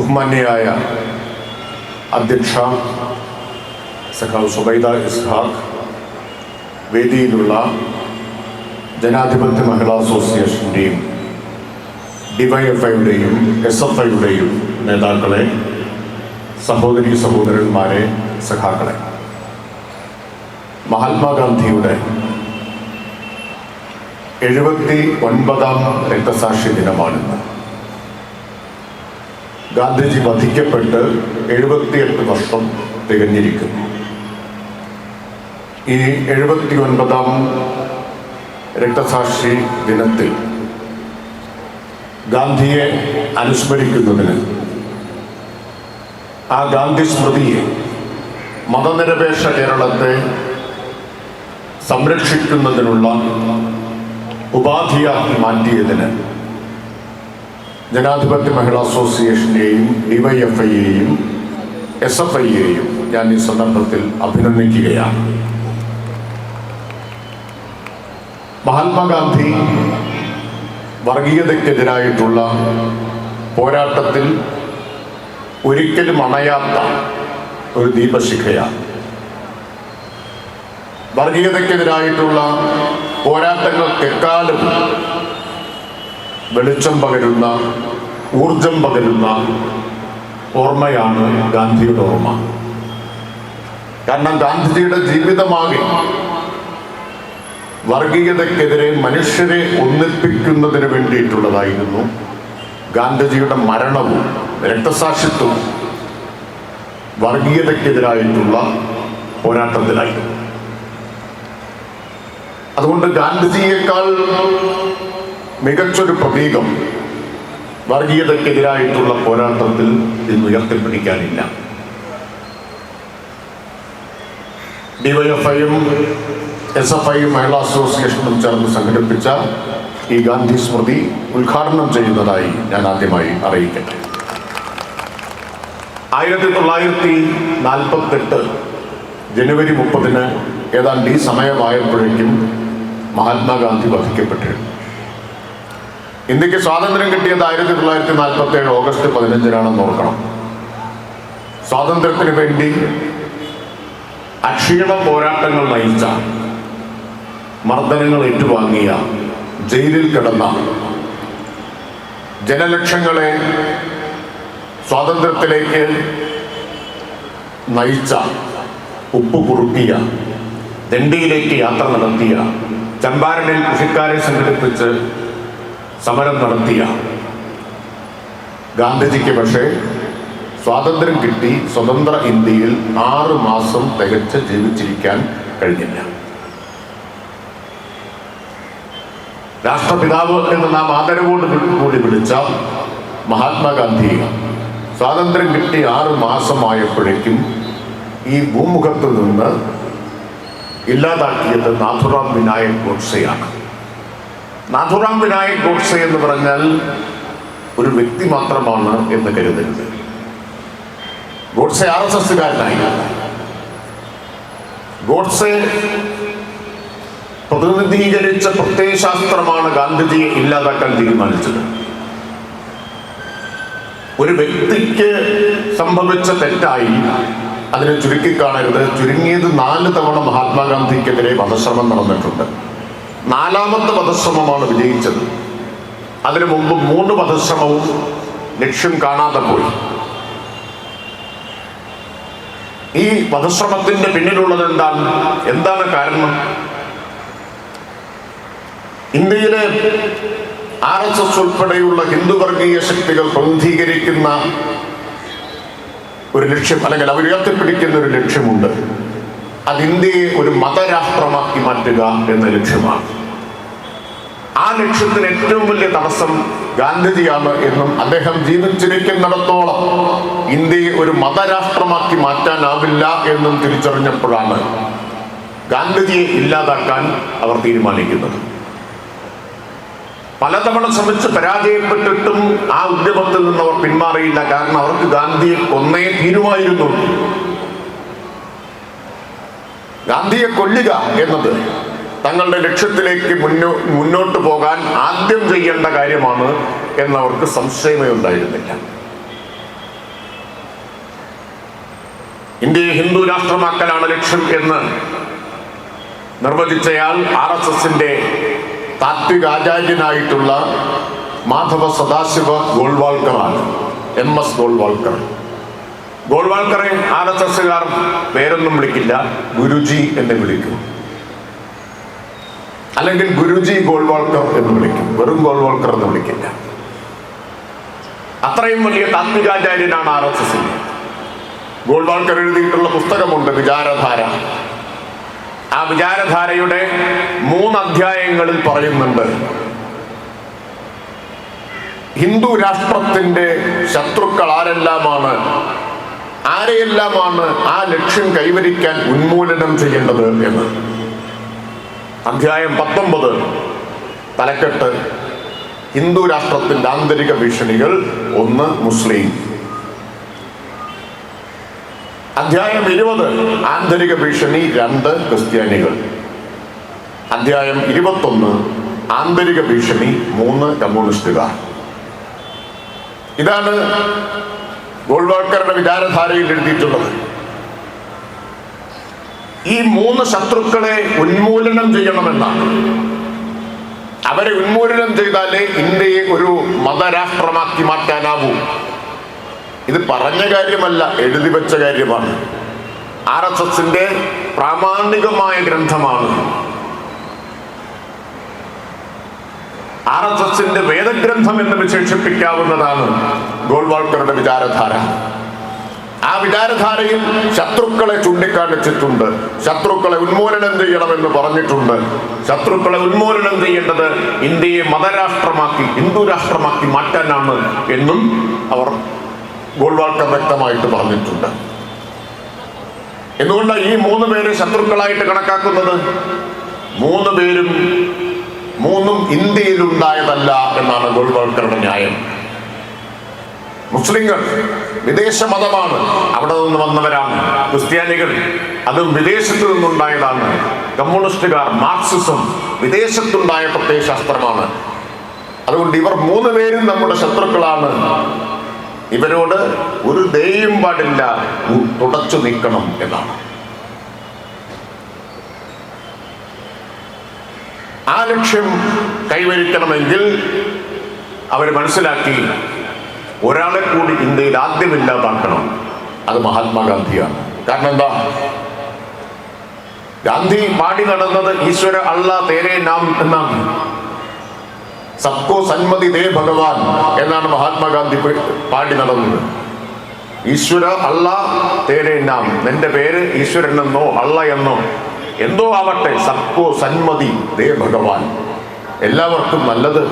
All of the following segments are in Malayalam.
ബഹുമാന്യയായ അധ്യക്ഷ സഖാവ് സുബൈദ ഇസ്ഹാഖ്, വേദിയിലുള്ള ജനാധിപത്യ മഹിളാ അസോസിയേഷൻ്റെയും ഡിവൈഎഫ്ഐയുടെയും SFIയുടെയും നേതാക്കളെ, സഹോദരി സഹോദരന്മാരെ, സഖാക്കളെ, മഹാത്മാഗാന്ധിയുടെ 79ാം രക്തസാക്ഷി ദിനമാണിന്ന്. ഗാന്ധിജി വധിക്കപ്പെട്ട് 78 വർഷം തികഞ്ഞിരിക്കുന്നു. ഈ 79ാം രക്തസാക്ഷി ദിനത്തിൽ ഗാന്ധിയെ അനുസ്മരിക്കുന്നതിന്, ആ ഗാന്ധി സ്മൃതിയെ മതനിരപേക്ഷ കേരളത്തെ സംരക്ഷിക്കുന്നതിനുള്ള ഉപാധിയാക്കി മാറ്റിയതിന് ജനാധിപത്യ മഹിളാ അസോസിയേഷനെയും ഡിവൈഎഫ്ഐയെയും SFIയെയും ഞാൻ ഈ സന്ദർഭത്തിൽ അഭിനന്ദിക്കുകയാണ്. മഹാത്മാഗാന്ധി വർഗീയതയ്ക്കെതിരായിട്ടുള്ള പോരാട്ടത്തിൽ ഒരിക്കലും അണയാത്ത ഒരു ദീപശിഖയാണ്. വർഗീയതയ്ക്കെതിരായിട്ടുള്ള പോരാട്ടങ്ങൾക്കെക്കാളും വെളിച്ചം പകരുന്ന, ഊർജം പകരുന്ന ഓർമ്മയാണ് ഗാന്ധിയുടെ ഓർമ്മ. കാരണം ഗാന്ധിജിയുടെ ജീവിതമാകെ വർഗീയതയ്ക്കെതിരെ മനുഷ്യരെ ഒന്നിപ്പിക്കുന്നതിന് വേണ്ടിയിട്ടുള്ളതായിരുന്നു. ഗാന്ധിജിയുടെ മരണവും രക്തസാക്ഷിത്വവും വർഗീയതയ്ക്കെതിരായിട്ടുള്ള പോരാട്ടത്തിലായിരുന്നു. അതുകൊണ്ട് ഗാന്ധിജിയേക്കാൾ മികച്ചൊരു പ്രതീകം വർഗീയതയ്ക്കെതിരായിട്ടുള്ള പോരാട്ടത്തിൽ ഇന്ന് ഉയർത്തിപ്പിടിക്കാനില്ല. ഡിവൈഎഫ്ഐയും SFIയും മഹിളാ അസോസിയേഷനും ചേർന്ന് സംഘടിപ്പിച്ച ഈ ഗാന്ധി സ്മൃതി ഉദ്ഘാടനം ചെയ്യുന്നതായി ഞാൻ ആദ്യമായി അറിയിക്കട്ടെ. 1948 ജനുവരി 30 ഏതാണ്ട് ഈ സമയമായപ്പോഴേക്കും മഹാത്മാഗാന്ധി വധിക്കപ്പെട്ടിരുന്നു. ഇന്ത്യക്ക് സ്വാതന്ത്ര്യം കിട്ടിയത് 1947 ഓഗസ്റ്റ് 15 ഓർക്കണം. സ്വാതന്ത്ര്യത്തിന് വേണ്ടി അക്ഷീണ പോരാട്ടങ്ങൾ നയിച്ച, മർദ്ദനങ്ങൾ ഏറ്റുവാങ്ങിയ, ജയിലിൽ കിടന്ന, ജനലക്ഷങ്ങളെ സ്വാതന്ത്ര്യത്തിലേക്ക് നയിച്ച, ഉപ്പ് കുറുക്കിയ, ദണ്ഡിയിലേക്ക് യാത്ര നടത്തിയ, ചമ്പാരനിൽ കൃഷിക്കാരെ സംഘടിപ്പിച്ച് സമരം നടത്തിയ ഗാന്ധിജിക്ക് പക്ഷേ സ്വാതന്ത്ര്യം കിട്ടി സ്വതന്ത്ര ഇന്ത്യയിൽ 6 മാസം തികച്ച് ജീവിച്ചിരിക്കാൻ കഴിഞ്ഞില്ല. രാഷ്ട്രപിതാവ് എന്ന് നാം ആദരവോട് കൂടി വിളിച്ച മഹാത്മാഗാന്ധിയെ സ്വാതന്ത്ര്യം കിട്ടി 6 മാസമായപ്പോഴേക്കും ഈ ഭൂമുഖത്ത് നിന്ന് ഇല്ലാതാക്കിയത് നാഥുറാം വിനായക് ഗോഡ്സെയാണ്. നാഥുറാം വിനായക് ഗോഡ്സെ എന്ന് പറഞ്ഞാൽ ഒരു വ്യക്തി മാത്രമാണ് എന്ന് കരുതരുത്. ഗോഡ്സെ RSSകാരനായില്ല. ഗോഡ്സെ പ്രതിനിധീകരിച്ച പ്രത്യയശാസ്ത്രമാണ് ഗാന്ധിജിയെ ഇല്ലാതാക്കാൻ തീരുമാനിച്ചത്. ഒരു വ്യക്തിക്ക് സംഭവിച്ച തെറ്റായി അതിനെ ചുരുക്കിക്കാണരുത്. ചുരുങ്ങിയത് 4 തവണ മഹാത്മാഗാന്ധിക്കെതിരെ വധശ്രമം നടന്നിട്ടുണ്ട്. 4ാമത്തെ വധശ്രമമാണ് വിജയിച്ചത്. അതിനു മുമ്പ് 3 വധശ്രമവും ലക്ഷ്യം കാണാതെ പോയി. ഈ വധശ്രമത്തിന്റെ പിന്നിലുള്ളത് എന്താണ് കാരണം? ഇന്ത്യയിലെ RSS ഉൾപ്പെടെയുള്ള ഹിന്ദു വർഗീയ ശക്തികൾ പ്രതിനിധീകരിക്കുന്ന ഒരു ലക്ഷ്യം, അല്ലെങ്കിൽ അവർ ഉയർത്തിപ്പിടിക്കുന്ന ഒരു ലക്ഷ്യമുണ്ട്. അത് ഇന്ത്യയെ ഒരു മതരാഷ്ട്രമാക്കി മാറ്റുക എന്ന ലക്ഷ്യമാണ്. ആ ലക്ഷ്യത്തിന് ഏറ്റവും വലിയ തടസ്സം ഗാന്ധിജിയാണ് എന്നും അദ്ദേഹം ജീവിച്ചിരിക്കുന്നിടത്തോളം ഇന്ത്യയെ ഒരു മതരാഷ്ട്രമാക്കി മാറ്റാനാവില്ല എന്നും തിരിച്ചറിഞ്ഞപ്പോഴാണ് ഗാന്ധിജിയെ ഇല്ലാതാക്കാൻ അവർ തീരുമാനിക്കുന്നത്. പലതവണ ശ്രമിച്ച് പരാജയപ്പെട്ടിട്ടും ആ ഉദ്യമത്തിൽ നിന്ന് അവർ പിന്മാറിയില്ല. കാരണം അവർക്ക് ഗാന്ധിയെ കൊന്നേ തീരുമായിരുന്നു. ഗാന്ധിയെ കൊല്ലുക എന്നത് തങ്ങളുടെ ലക്ഷ്യത്തിലേക്ക് മുന്നോട്ട് പോകാൻ ആദ്യം ചെയ്യേണ്ട കാര്യമാണ് എന്നവർക്ക് സംശയമേ ഉണ്ടായിരുന്നില്ല. ഇന്ത്യയെ ഹിന്ദു രാഷ്ട്രമാക്കലാണ് ലക്ഷ്യം എന്ന് നിർവചിച്ചയാൾ RSSന്റെ താത്വിക ആചാര്യനായിട്ടുള്ള മാധവ സദാശിവ ഗോൾവാൾക്കറാണ്. MS ഗോൾവാൾക്കർ. ഗോൾവാൾക്കറെ RSSകാർ പേരൊന്നും വിളിക്കില്ല, ഗുരുജി എന്ന് വിളിക്കും, അല്ലെങ്കിൽ ഗുരുജി ഗോൾവാൾക്കർ എന്ന് വിളിക്കും, വെറും ഗോൾവാൾക്കർ എന്ന് വിളിക്കില്ല. അത്രയും വലിയ താത്വികാചാര്യനാണ് RSSന്റെ. ഗോൾവാൾക്കർ എഴുതിയിട്ടുള്ള പുസ്തകമുണ്ട് വിചാരധാര. ആ വിചാരധാരയുടെ 3 അധ്യായങ്ങളിൽ പറയുന്നുണ്ട് ഹിന്ദു രാഷ്ട്രത്തിന്റെ ശത്രുക്കൾ ആരെയെല്ലാമാണ് ആ ലക്ഷ്യം കൈവരിക്കാൻ ഉന്മൂലനം ചെയ്യേണ്ടത് എന്ന്. അധ്യായം 19 തലക്കെട്ട് ഹിന്ദു രാഷ്ട്രത്തിന്റെ ആന്തരിക ഭീഷണികൾ. 1 മുസ്ലിം. അധ്യായം 20 ആന്തരിക ഭീഷണി. 2 ക്രിസ്ത്യാനികൾ. അധ്യായം 21 ആന്തരിക ഭീഷണി. 3 കമ്മ്യൂണിസ്റ്റുകാർ. ഇതാണ് ഗോൾവാൾക്കറുടെ വിചാരധാരയിൽ എഴുതിയിട്ടുള്ളത്. ഈ 3 ശത്രുക്കളെ ഉന്മൂലനം ചെയ്യണമെന്നാണ്. അവരെ ഉന്മൂലനം ചെയ്താലേ ഇന്ത്യയെ ഒരു മതരാഷ്ട്രമാക്കി മാറ്റാനാവൂ. ഇത് പറഞ്ഞ കാര്യമല്ല, എഴുതി വെച്ച കാര്യമാണ്. RSSന്റെ പ്രാമാണികമായ ഗ്രന്ഥമാണ്. RSSന്റെ വേദഗ്രന്ഥം എന്ന് വിശേഷിപ്പിക്കാവുന്നതാണ് ഗോൾവാൾക്കറുടെ വിചാരധാര. ആ വിചാരധാരയിൽ ശത്രുക്കളെ ചൂണ്ടിക്കാണിച്ചിട്ടുണ്ട്. ശത്രുക്കളെ ഉന്മൂലനം ചെയ്യണമെന്ന് പറഞ്ഞിട്ടുണ്ട്. ശത്രുക്കളെ ഉന്മൂലനം ചെയ്യേണ്ടത് ഇന്ത്യയെ മതരാഷ്ട്രമാക്കി ഹിന്ദു രാഷ്ട്രമാക്കി മാറ്റാനാണ് എന്നും അവർ ഗോൾവാൾക്കർ വ്യക്തമായിട്ട് പറഞ്ഞിട്ടുണ്ട്. എന്തുകൊണ്ടാണ് ഈ 3 പേരെ ശത്രുക്കളായിട്ട് കണക്കാക്കുന്നത്? 3 പേരും ഇന്ത്യയിലുണ്ടായതല്ല എന്നാണ് ഗോൾവാൾക്കറുടെ ന്യായം. മുസ്ലിങ്ങൾ വിദേശ മതമാണ്, അവിടെ നിന്ന് വന്നവരാണ്. ക്രിസ്ത്യാനികൾ അതും വിദേശത്ത് നിന്നുണ്ടായതാണ്. കമ്മ്യൂണിസ്റ്റുകാർ, മാർക്സിസം വിദേശത്തുണ്ടായ പ്രത്യയശാസ്ത്രമാണ്. അതുകൊണ്ട് ഇവർ 3 പേരും നമ്മുടെ ശത്രുക്കളാണ്. ഇവരോട് ഒരു ദയയും പാടില്ല, തുടച്ചു നീക്കണം എന്നാണ്. ആ ലക്ഷ്യം കൈവരിക്കണമെങ്കിൽ അവർ മനസ്സിലാക്കി ഒരാളെ കൂടി ഇന്ത്യയിൽ ആദ്യം ഇല്ലാതാക്കണം. അത് മഹാത്മാഗാന്ധിയാണ്. കാരണം എന്താ? ഗാന്ധി പാടി നടന്നത് ഈശ്വര അള്ളാ തേരേ നാം എന്നാണ്. സബ്കോ സന്മതി ദേ ഭഗവാൻ എന്നാണ് മഹാത്മാഗാന്ധി പാടി നടന്നത്. ഈശ്വര അള്ളാ തേരേ നാം, നിന്റെ പേര് ഈശ്വരൻ എന്നോ അള്ള എന്നോ എന്തോ ആവട്ടെ, സബ്കോ സന്മതി ദേ ഭഗവാൻ, എല്ലാവർക്കും നല്ലത്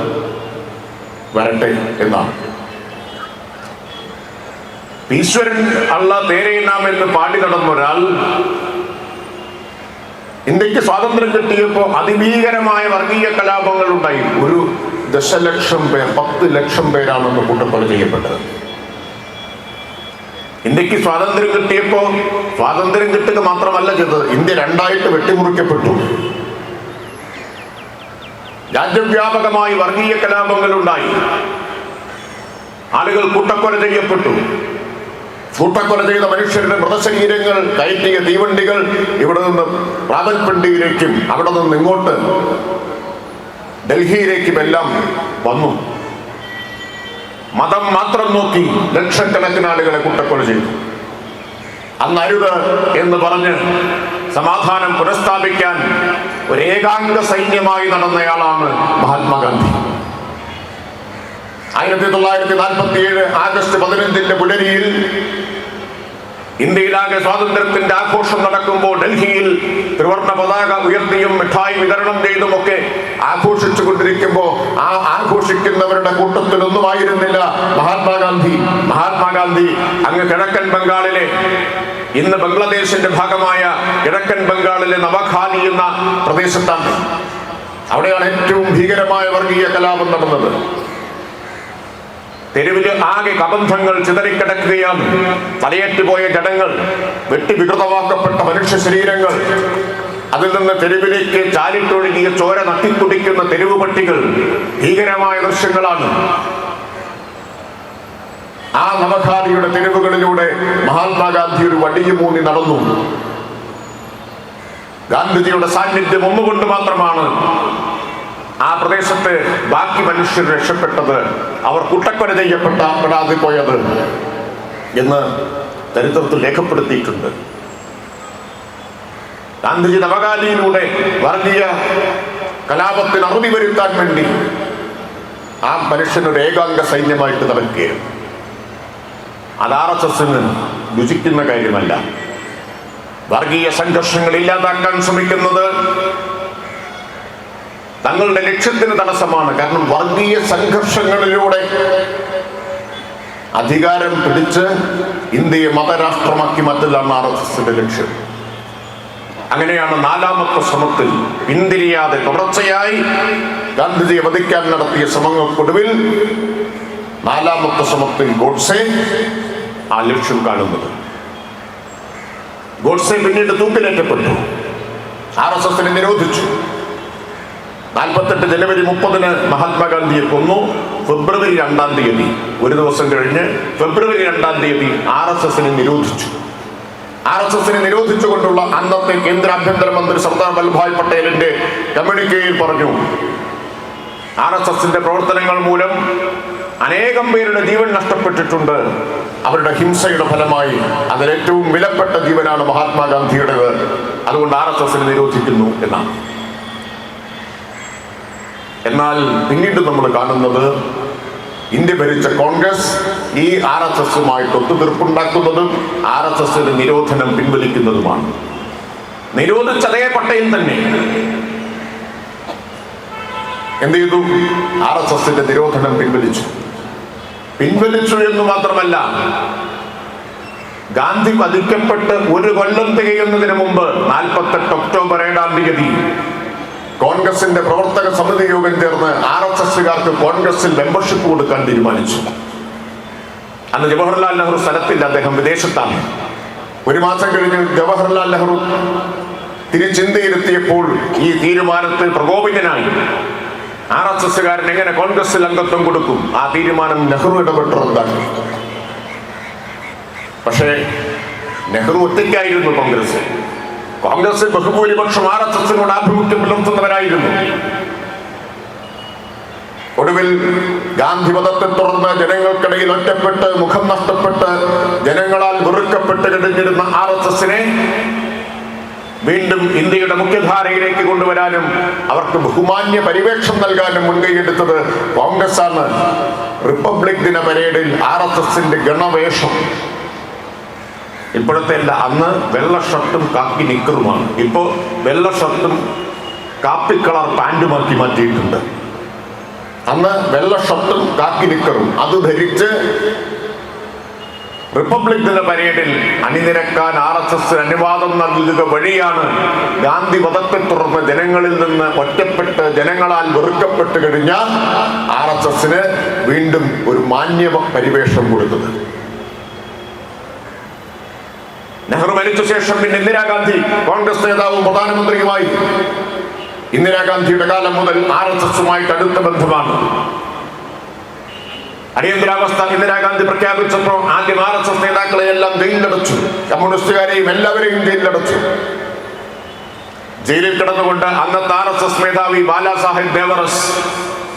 വരട്ടെ എന്നാണ്. ഈശ്വരൻ അള്ള തേരേ നാം എന്ന് പാടി നടന്ന ഒരാൾ ഇന്ത്യക്ക് സ്വാതന്ത്ര്യം കിട്ടിയപ്പോൾ അതിഭീകരമായ വർഗീയ കലാപങ്ങൾ ഉണ്ടായി. 1 ദശലക്ഷം പേർ, 10 ലക്ഷം പേരാണെന്ന് കൂട്ടക്കൊല ചെയ്യപ്പെട്ടത്. ഇന്ത്യക്ക് സ്വാതന്ത്ര്യം കിട്ടിയപ്പോ സ്വാതന്ത്ര്യം കിട്ടുക മാത്രമല്ല ചെയ്തത്, ഇന്ത്യ 2ആയിട്ട് വെട്ടിമുറിക്കപ്പെട്ടു. രാജ്യവ്യാപകമായി വർഗീയ കലാപങ്ങൾ ഉണ്ടായി. ആളുകൾ കൂട്ടക്കൊല ചെയ്യപ്പെട്ടു. കൂട്ടക്കൊല ചെയ്ത മനുഷ്യരുടെ മൃതശരീരങ്ങൾ കയറ്റിയ തീവണ്ടികൾ ഇവിടെ നിന്ന് റാവൽപിണ്ടിയിലേക്കും അവിടെ നിന്ന് ഇങ്ങോട്ട് ഡൽഹിയിലേക്കും എല്ലാം വന്നു. മതം മാത്രം നോക്കി ലക്ഷക്കണക്കിന് ആളുകളെ കൂട്ടക്കൊല ചെയ്തു. അന്ന് അരുത് എന്ന് പറഞ്ഞ് സമാധാനം പുനഃസ്ഥാപിക്കാൻ ഒരു ഏകാംഗ സൈന്യമായി നടന്നയാളാണ് മഹാത്മാഗാന്ധി. 1947 ആഗസ്റ്റ് 15 പുലരിയിൽ ഇന്ത്യയിലാകെ സ്വാതന്ത്ര്യത്തിന്റെ ആഘോഷം നടക്കുമ്പോൾ ഡൽഹിയിൽ ത്രിവർണ്ണ പതാക ഉയർത്തിയും മിഠായി വിതരണം ചെയ്തുമൊക്കെ ആഘോഷിച്ചു കൊണ്ടിരിക്കുമ്പോൾ ആ ആഘോഷിക്കുന്നവരുടെ കൂട്ടത്തിലൊന്നുമായിരുന്നില്ല മഹാത്മാഗാന്ധി. മഹാത്മാഗാന്ധി അങ്ങ് കിഴക്കൻ ബംഗാളിലെ, ഇന്ന് ബംഗ്ലാദേശിന്റെ ഭാഗമായ കിഴക്കൻ ബംഗാളിലെ നവഖാലി എന്ന പ്രദേശത്താണ്. അവിടെയാണ് ഏറ്റവും ഭീകരമായ വർഗീയ കലാപം നടന്നത്. തെരുവില് ആകെ കബന്ധങ്ങൾ ചിതറിക്കിടക്കുകയാണ്. തലയേറ്റുപോയ ജഡങ്ങൾ, വെട്ടി വികൃതമാക്കപ്പെട്ട മനുഷ്യ ശരീരങ്ങൾ, അതിൽ നിന്ന് തെരുവിലേക്ക് ചാലിട്ടൊഴുകിയ ചോര നട്ടിത്തുടിക്കുന്ന തെരുവ് പട്ടികൾ, ഭീകരമായ ദൃശ്യങ്ങളാണ്. ആ നവഖാലിയുടെ തെരുവുകളിലൂടെ മഹാത്മാഗാന്ധി ഒരു വടിയുമൂന്നി നടന്നു. ഗാന്ധിജിയുടെ സാന്നിധ്യം ഒന്നുകൊണ്ട് മാത്രമാണ് ആ പ്രദേശത്ത് ബാക്കി മനുഷ്യർ രക്ഷപ്പെട്ടത്, അവർ കൂട്ടക്കൊല ചെയ്യപ്പെടാതെ പോയത് എന്ന് ചരിത്രത്തിൽ രേഖപ്പെടുത്തിയിട്ടുണ്ട്. ഗാന്ധിജി നവഖാലിയിലൂടെ വർഗീയ കലാപത്തിന് അറുതി വരുത്താൻ വേണ്ടി ആ മനുഷ്യനൊരു ഏകാംഗ സൈന്യമായിട്ട് നടക്കുകയായിരുന്നു. അത് RSSന് രുചിക്കുന്ന കാര്യമല്ല. വർഗീയ സംഘർഷങ്ങൾ ഇല്ലാതാക്കാൻ ശ്രമിക്കുന്നത് തങ്ങളുടെ ലക്ഷ്യത്തിന് തടസ്സമാണ്. കാരണം വർഗീയ സംഘർഷങ്ങളിലൂടെ അധികാരം പിടിച്ച് ഇന്ത്യയെ മതരാഷ്ട്രമാക്കി മാറ്റലാണ് RSSന്റെ ലക്ഷ്യം. അങ്ങനെയാണ് നാലാമത്തെ ശ്രമത്തിൽ പിന്തിരിയാതെ തുടർച്ചയായി ഗാന്ധിജിയെ വധിക്കാൻ നടത്തിയ ശ്രമങ്ങൾക്കൊടുവിൽ നാലാമത്തെ ശ്രമത്തിൽ ഗോഡ്സെ ആ ലക്ഷ്യം കാണുന്നത്. ഗോഡ്സെ പിന്നീട് തൂക്കിലേറ്റപ്പെട്ടു. RSSനെ നിരോധിച്ചു. 48 ജനുവരി 30 മഹാത്മാഗാന്ധിയെ കൊന്നു. ഫെബ്രുവരി 2 ഒരു ദിവസം കഴിഞ്ഞ് ഫെബ്രുവരി 2 RSSനെ നിരോധിച്ചു. RSSനെ നിരോധിച്ചുകൊണ്ടുള്ള അന്നത്തെ കേന്ദ്ര ആഭ്യന്തരമന്ത്രി സർദാർ വല്ലഭായ് പട്ടേലിന്റെ കമ്മ്യൂണിക്കയിൽ പറഞ്ഞു, RSSന്റെ പ്രവർത്തനങ്ങൾ മൂലം അനേകം പേരുടെ ജീവൻ നഷ്ടപ്പെട്ടിട്ടുണ്ട്. അവരുടെ ഹിംസയുടെ ഫലമായി അതിലേറ്റവും വിലപ്പെട്ട ജീവനാണ് മഹാത്മാഗാന്ധിയുടേത്. അതുകൊണ്ട് RSSനെ നിരോധിക്കുന്നു എന്നാണ്. എന്നാൽ പിന്നീട് നമ്മൾ കാണുന്നത് ഇന്ത്യ ഭരിച്ച കോൺഗ്രസ് ഈ RSSുമായിട്ട് ഒത്തുതീർപ്പുണ്ടാക്കുന്നതും RSSന്റെ നിരോധനം പിൻവലിക്കുന്നതുമാണ്. നിരോധിച്ചതേ പട്ടേൽ തന്നെ എന്ത് ചെയ്തു? RSSന്റെ നിരോധനം പിൻവലിച്ചു എന്ന് മാത്രമല്ല, ഗാന്ധി വധിക്കപ്പെട്ട് ഒരു കൊല്ലം തികയുന്നതിന് മുമ്പ് 48 ഒക്ടോബർ 7 കോൺഗ്രസിന്റെ പ്രവർത്തക സമിതി യോഗം ചേർന്ന് RSSകാർക്ക് കോൺഗ്രസിൽ മെമ്പർഷിപ്പ് കൊടുക്കാൻ തീരുമാനിച്ചു. അന്ന് ജവഹർലാൽ നെഹ്റു സ്ഥലത്തില്ല, അദ്ദേഹം വിദേശത്താണ്. ഒരു മാസം കഴിഞ്ഞ് ജവഹർലാൽ നെഹ്റു തിരിച്ചിന്ത്യയിലെത്തിയപ്പോൾ ഈ തീരുമാനത്തിൽ പ്രകോപിതനായി. RSSകാരൻ എങ്ങനെ കോൺഗ്രസിൽ അംഗത്വം കൊടുക്കും? ആ തീരുമാനം നെഹ്റു ഇടപെട്ട് റദ്ദാക്കി. പക്ഷേ നെഹ്റു ഒറ്റയ്ക്കായിരുന്നു കോൺഗ്രസിൽ ബഹുഭൂരിപക്ഷം RSSനോട് ആഭിമുഖ്യം പുലർത്തുന്നവരായിരുന്നു. ഒടുവിൽ ഗാന്ധി വധത്തെ തുടർന്ന് ജനങ്ങൾക്കിടയിൽ ഒറ്റപ്പെട്ട് മുഖം നഷ്ടപ്പെട്ട് ജനങ്ങളാൽ വെറുക്കപ്പെട്ട് കഴിഞ്ഞിരുന്ന RSSനെ വീണ്ടും ഇന്ത്യയുടെ മുഖ്യധാരയിലേക്ക് കൊണ്ടുവരാനും അവർക്ക് ബഹുമാന്യ പരിവേഷം നൽകാനും മുൻകൈയെടുത്തത് കോൺഗ്രസ്സാണ്. റിപ്പബ്ലിക് ദിന പരേഡിൽ RSSന്റെ ഗണവേഷം ഇപ്പോഴത്തെ അല്ല, അന്ന് വെള്ള ഷർട്ടും കാക്കി നിക്കറുമാണ്. ഇപ്പോ വെള്ള ഷർട്ടും കാപ്പി കളർ പാൻറ്റുമാക്കി മാറ്റിയിട്ടുണ്ട്. അന്ന് വെള്ള ഷർട്ടും കാക്കി നിക്കറും അത് ധരിച്ച് റിപ്പബ്ലിക് ദിന പരേഡിൽ അണിനിരക്കാൻ RSSന് അനുവാദം നൽകുക വഴിയാണ് ഗാന്ധി വധത്തെ തുടർന്ന് ജനങ്ങളിൽ നിന്ന് ഒറ്റപ്പെട്ട് ജനങ്ങളാൽ വെറുക്കപ്പെട്ട് കഴിഞ്ഞ RSSന് വീണ്ടും ഒരു മാന്യ പരിവേഷം കൊടുത്തത്. നെഹ്റു മരിച്ച ശേഷം പിന്നെ ഇന്ദിരാഗാന്ധി കോൺഗ്രസ് നേതാവും പ്രധാനമന്ത്രിയുമായി. ഇന്ദിരാഗാന്ധിയുടെ കാലം മുതൽ RSSുമായിട്ട് അടുത്ത ബന്ധമാണ്. അടിയന്തരാവസ്ഥ ഇന്ദിരാഗാന്ധി പ്രഖ്യാപിച്ചപ്പോൾ ആദ്യം RSS നേതാക്കളെ എല്ലാം ജയിലിലടച്ചു. കമ്മ്യൂണിസ്റ്റുകാരെയും എല്ലാവരെയും ജയിലിലടച്ചു. ജയിലിൽ കിടന്നുകൊണ്ട് അന്നത്തെ RSS മേധാവി ബാലാസാഹേബ് ദേവറസ്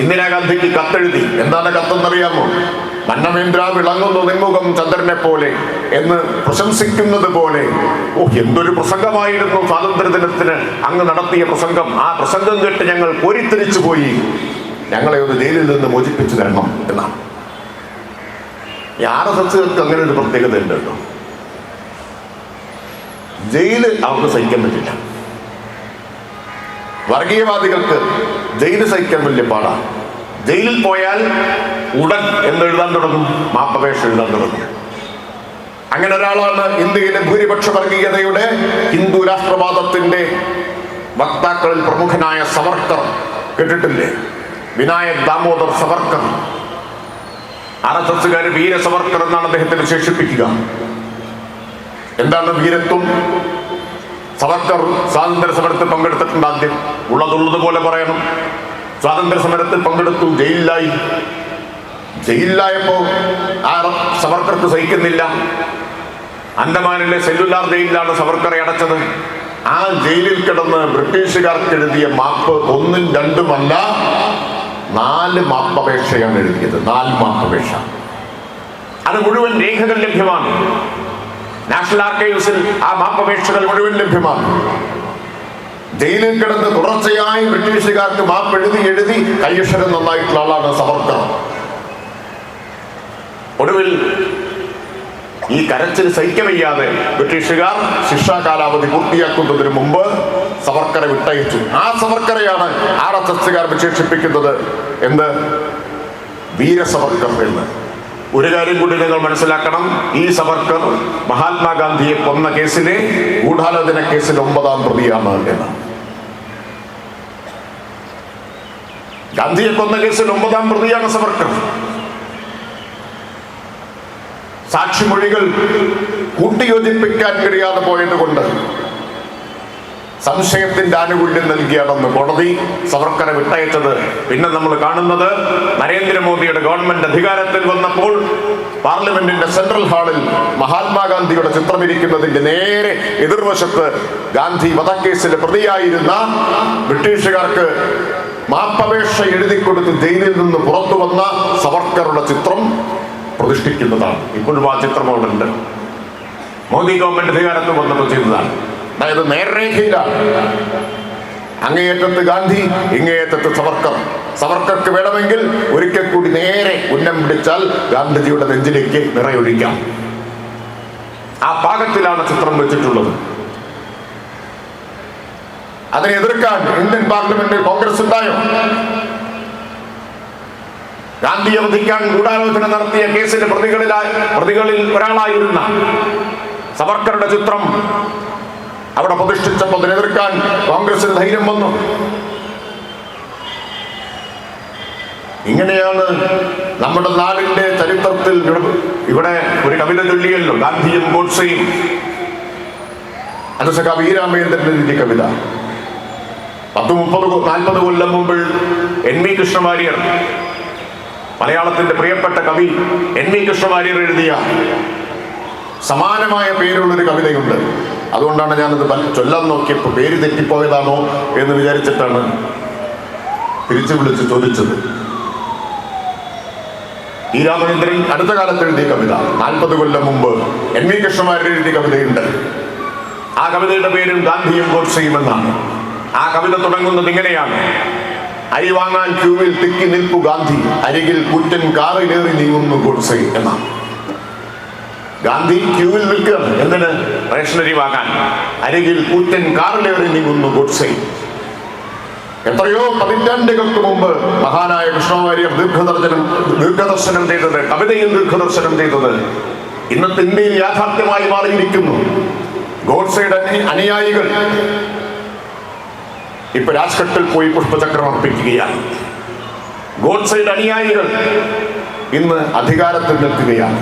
ഇന്ദിരാഗാന്ധിക്ക് കത്തെഴുതി. എന്താണ് കത്തെന്നറിയാമോ? മന്നവേന്ദ്ര വിളങ്ങുന്നു നിൻമുഖം ചന്ദ്രനെ പോലെ എന്ന് പ്രശംസിക്കുന്നത് പോലെ. എന്തൊരു പ്രസംഗമായിരുന്നു സ്വാതന്ത്ര്യ ദിനത്തിന് അങ്ങ് നടത്തിയ പ്രസംഗം. ആ പ്രസംഗം കേട്ട് ഞങ്ങൾ കോരിത്തിരിച്ചു പോയി. ഞങ്ങളെ ഒന്ന് ജയിലിൽ നിന്ന് മോചിപ്പിച്ചു തരണം എന്നാണ്. ഈ RSSകാർക്ക് അങ്ങനെ ഒരു പ്രത്യേകത ഉണ്ട് കേട്ടോ. ജയില് അവർക്ക് സഹിക്കാൻ പറ്റില്ല. വർഗീയവാദികൾക്ക് ജയില് സഹിക്കാൻ വലിയ പാടാണ്. ജയിലിൽ പോയാൽ ഉടൻ എന്നെഴുതാൻ തുടങ്ങും, മാപ്പപേക്ഷ എഴുതാൻ തുടങ്ങും. അങ്ങനെ ഒരാളാണ് ഇന്ത്യയിലെ ഭൂരിപക്ഷ വർഗീയതയുടെ ഹിന്ദു രാഷ്ട്രവാദത്തിന്റെ വക്താക്കളിൽ പ്രമുഖനായ സവർക്കർ. കേട്ടിട്ടില്ലേ? വിനായക് ദാമോദർ സവർക്കർ. RSSകാര് വീര സവർക്കർ എന്നാണ് അദ്ദേഹത്തെ വിശേഷിപ്പിക്കുക. എന്താണ് വീരത്വം? സവർക്കർ സ്വാതന്ത്ര്യ സമരത്തിൽ പങ്കെടുത്തിട്ടുണ്ട്. ആദ്യം ഉള്ളതുള്ളതുപോലെ പറയണം. സ്വാതന്ത്ര്യ സമരത്തിൽ പങ്കെടുത്തു, ജയിലിലായി. ജയിലിലായപ്പോ ആ സവർക്കർക്ക് സഹിക്കുന്നില്ല. അന്തമാനിലെ സെല്ലുലാർ ജയിലിലാണ് സവർക്കറെ അടച്ചത്. ആ ജയിലിൽ കിടന്ന് ബ്രിട്ടീഷുകാർക്ക് എഴുതിയ മാപ്പ് ഒന്നും രണ്ടുമല്ല, 4 മാപ്പപേക്ഷയാണ് എഴുതിയത്. 4 മാപ്പപേക്ഷ. അത് മുഴുവൻ രേഖകൾ ലഭ്യമാണ്. നാഷണൽ ആർക്കൈവ്സിൽ ആ മാപ്പപേക്ഷകൾ മുഴുവൻ ലഭ്യമാണ്. ജയിലിൽ കിടന്ന് തുടർച്ചയായി ബ്രിട്ടീഷുകാർക്ക് മാപ്പ് എഴുതി കൈയക്ഷരം നന്നായിട്ടുള്ള ആളാണ് സവർക്കർ. ഒടുവിൽ ഈ കരച്ചിൽ സഹിക്കവയ്യാതെ ബ്രിട്ടീഷുകാർ ശിക്ഷാ കാലാവധി പൂർത്തിയാക്കുന്നതിന് മുമ്പ് സവർക്കറെ വിട്ടയച്ചു. ആ സവർക്കറെയാണ് RSSകാർ വിശേഷിപ്പിക്കുന്നത് എന്ത്? വീര സവർക്കർ എന്ന്. ഒരു കാര്യം കൂടി നിങ്ങൾ മനസ്സിലാക്കണം, ഈ സവർക്കർ മഹാത്മാഗാന്ധിയെ കൊന്ന കേസിലെ ഗൂഢാലോചന കേസിൽ 9ാം പ്രതിയാണ് എന്ന്. ഗാന്ധിയെ കൊന്ന കേസിൽ 9ാം പ്രതിയാണ് സവർക്കർ. സാക്ഷിമൊഴികൾ കൂട്ടിയോജിപ്പിക്കാൻ കഴിയാതെ പോയത് കൊണ്ട് സംശയത്തിന്റെ ആനുകൂല്യം നൽകിയാണെന്ന് കോടതി സവർക്കറെ വിട്ടയച്ചത്. പിന്നെ നമ്മൾ കാണുന്നത് നരേന്ദ്രമോദിയുടെ ഗവൺമെന്റ് അധികാരത്തിൽ വന്നപ്പോൾ പാർലമെന്റിന്റെ സെൻട്രൽ ഹാളിൽ മഹാത്മാഗാന്ധിയുടെ ചിത്രമിരിക്കുന്നതിന്റെ നേരെ എതിർവശത്ത് ഗാന്ധി വധക്കേസിലെ പ്രതിയായിരുന്ന ബ്രിട്ടീഷുകാർക്ക് മാപ്പപേക്ഷ എഴുതിക്കൊടുത്ത് ജയിലിൽ നിന്ന് പുറത്തു വന്ന സവർക്കറുടെ ചിത്രം പ്രതിഷ്ഠിക്കുന്നതാണ്. ഇപ്പോഴും ആ ചിത്രം അവിടെ ഉണ്ട്. മോദി ഗവൺമെന്റ് അധികാരത്തിൽ വന്നപ്പോൾ ചെയ്തതാണ്. അതായത് നേർരേഖയിലാണ്. അങ്ങേയറ്റത്ത് ഗാന്ധി, ഇങ്ങേയറ്റത്ത് സവർക്കർ. സവർക്കർക്ക് വേണമെങ്കിൽ ഒരിക്കൽ കൂടി നേരെ ഉന്നം പിടിച്ചാൽ ഗാന്ധിജിയുടെ നെഞ്ചിലേക്ക് നിറയൊഴിക്കാം. ആ പാകത്തിലാണ് ചിത്രം വെച്ചിട്ടുള്ളത്. അതിനെ എതിർക്കാൻ ഇന്ത്യൻ പാർലമെന്റിൽ കോൺഗ്രസ് ഉണ്ടായോ? ഗാന്ധിയെ വധിക്കാൻ ഗൂഢാലോചന നടത്തിയ കേസിന്റെ പ്രതികളിൽ ഒരാളായിരുന്ന സവർക്കറുടെ ചിത്രം അവിടെ പ്രതിഷ്ഠിച്ചപ്പോൾ അതിനെതിർക്കാൻ കോൺഗ്രസിന് ധൈര്യം വന്നു. ഇങ്ങനെയാണ് നമ്മുടെ നാടിന്റെ ചരിത്രത്തിൽ. ഇവിടെ ഒരു കവിത ചൊല്ലിയല്ലോ, ഗാന്ധിയും ഗോഡ്സെയും. അത് സഖാ വീരാമേന്ദ്രൻ എഴുതിയ കവിത. 10-30-40 കൊല്ലം മുമ്പ് NV കൃഷ്ണവാര്യർ, മലയാളത്തിന്റെ പ്രിയപ്പെട്ട കവി NV കൃഷ്ണവാര്യർ എഴുതിയ സമാനമായ പേരുള്ളൊരു കവിതയുണ്ട്. അതുകൊണ്ടാണ് ഞാനത് ചൊല്ലാൻ നോക്കിയപ്പോൾ പേര് തെറ്റിപ്പോയതാണോ എന്ന് വിചാരിച്ചിട്ടാണ് തിരിച്ചു വിളിച്ച് ചോദിച്ചത്. ഈ രാമചന്ദ്രൻ അടുത്ത കാലത്ത് എഴുതിയ കവിത, 40 കൊല്ലം മുമ്പ് NV കൃഷ്ണവാര്യർ എഴുതിയ കവിതയുണ്ട്. ആ കവിതയുടെ പേരും ഗാന്ധിയും ഗോഡ്സെയും എന്നാണ്. ആ കവിത തുടങ്ങുന്നത് ഇങ്ങനെയാണ്: അരി വാങ്ങാൻ ക്യൂവിൽ തിക്കി നിൽപ്പു ഗാന്ധി, അരികിൽ കൂറ്റൻ കാറിലേറി നീങ്ങുന്നു ഗോഡ്സെ എന്നാണ്. ഗാന്ധി ക്യൂവിൽ നിൽക്കുകയാണ്. എന്തിന്? റേഷനറി വാങ്ങാൻ. അരികിൽ കൂറ്റൻ കാറിലേറി നീങ്ങുന്നു ഗോഡ്സെ. എത്രയോ പതിറ്റാണ്ടുകൾക്ക് മുമ്പ് മഹാനായ കൃഷ്ണവാര്യർ ദീർഘദർശനം ചെയ്തത്, കവിതയിൽ ദീർഘദർശനം ചെയ്തത് ഇന്നത്തെ ഇന്ത്യയിൽ യാഥാർത്ഥ്യമായി മാറിയിരിക്കുന്നു. ഗോഡ്സെയുടെ അനുയായികൾ ഇപ്പൊ രാജ്ഘട്ടിൽ പോയി പുഷ്പചക്രം അർപ്പിക്കുകയാണ്. ഗോഡ്സെയുടെ അനുയായികൾ ഇന്ന് അധികാരത്തിൽ നിൽക്കുകയാണ്.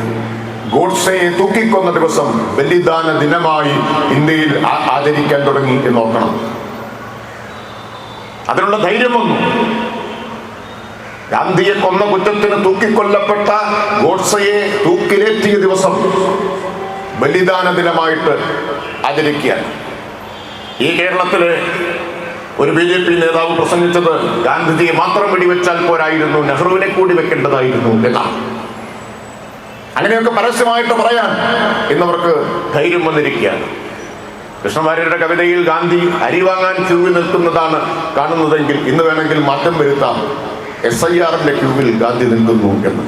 ഗോഡ്സെയെ തൂക്കിക്കൊന്ന ദിവസം ബലിദാന ദിനമായി ഇന്ത്യയിൽ ആചരിക്കാൻ തുടങ്ങി എന്ന് ഓർക്കണം. അതിനുള്ള ധൈര്യം വന്നു. ഗാന്ധിയെ കൊന്ന കുറ്റത്തിന് തൂക്കിക്കൊല്ലപ്പെട്ട ഗോഡ്സെയെ തൂക്കിലേറ്റിയ ദിവസം ബലിദാന ദിനമായിട്ട് ആചരിക്കാൻ ഈ കേരളത്തില് ഒരു BJP നേതാവ് പ്രസംഗിച്ചത് ഗാന്ധിജിയെ മാത്രം വെടിവെച്ചാൽ പോരായിരുന്നു, നെഹ്റുവിനെ കൂടി വെക്കേണ്ടതായിരുന്നു എന്നാണ്. അങ്ങനെയൊക്കെ പരസ്യമായിട്ട് പറയാൻ ഇന്നവർക്ക് ധൈര്യം വന്നിരിക്കുകയാണ്. കൃഷ്ണവാര്യരുടെ കവിതയിൽ ഗാന്ധി അരി വാങ്ങാൻ ക്യൂവിൽ നിൽക്കുന്നതാണ് കാണുന്നതെങ്കിൽ ഇന്ന് വേണമെങ്കിൽ മാറ്റം വരുത്താം. SIRന്റെ ക്യൂവിൽ ഗാന്ധി നിൽക്കുന്നു എന്ന്.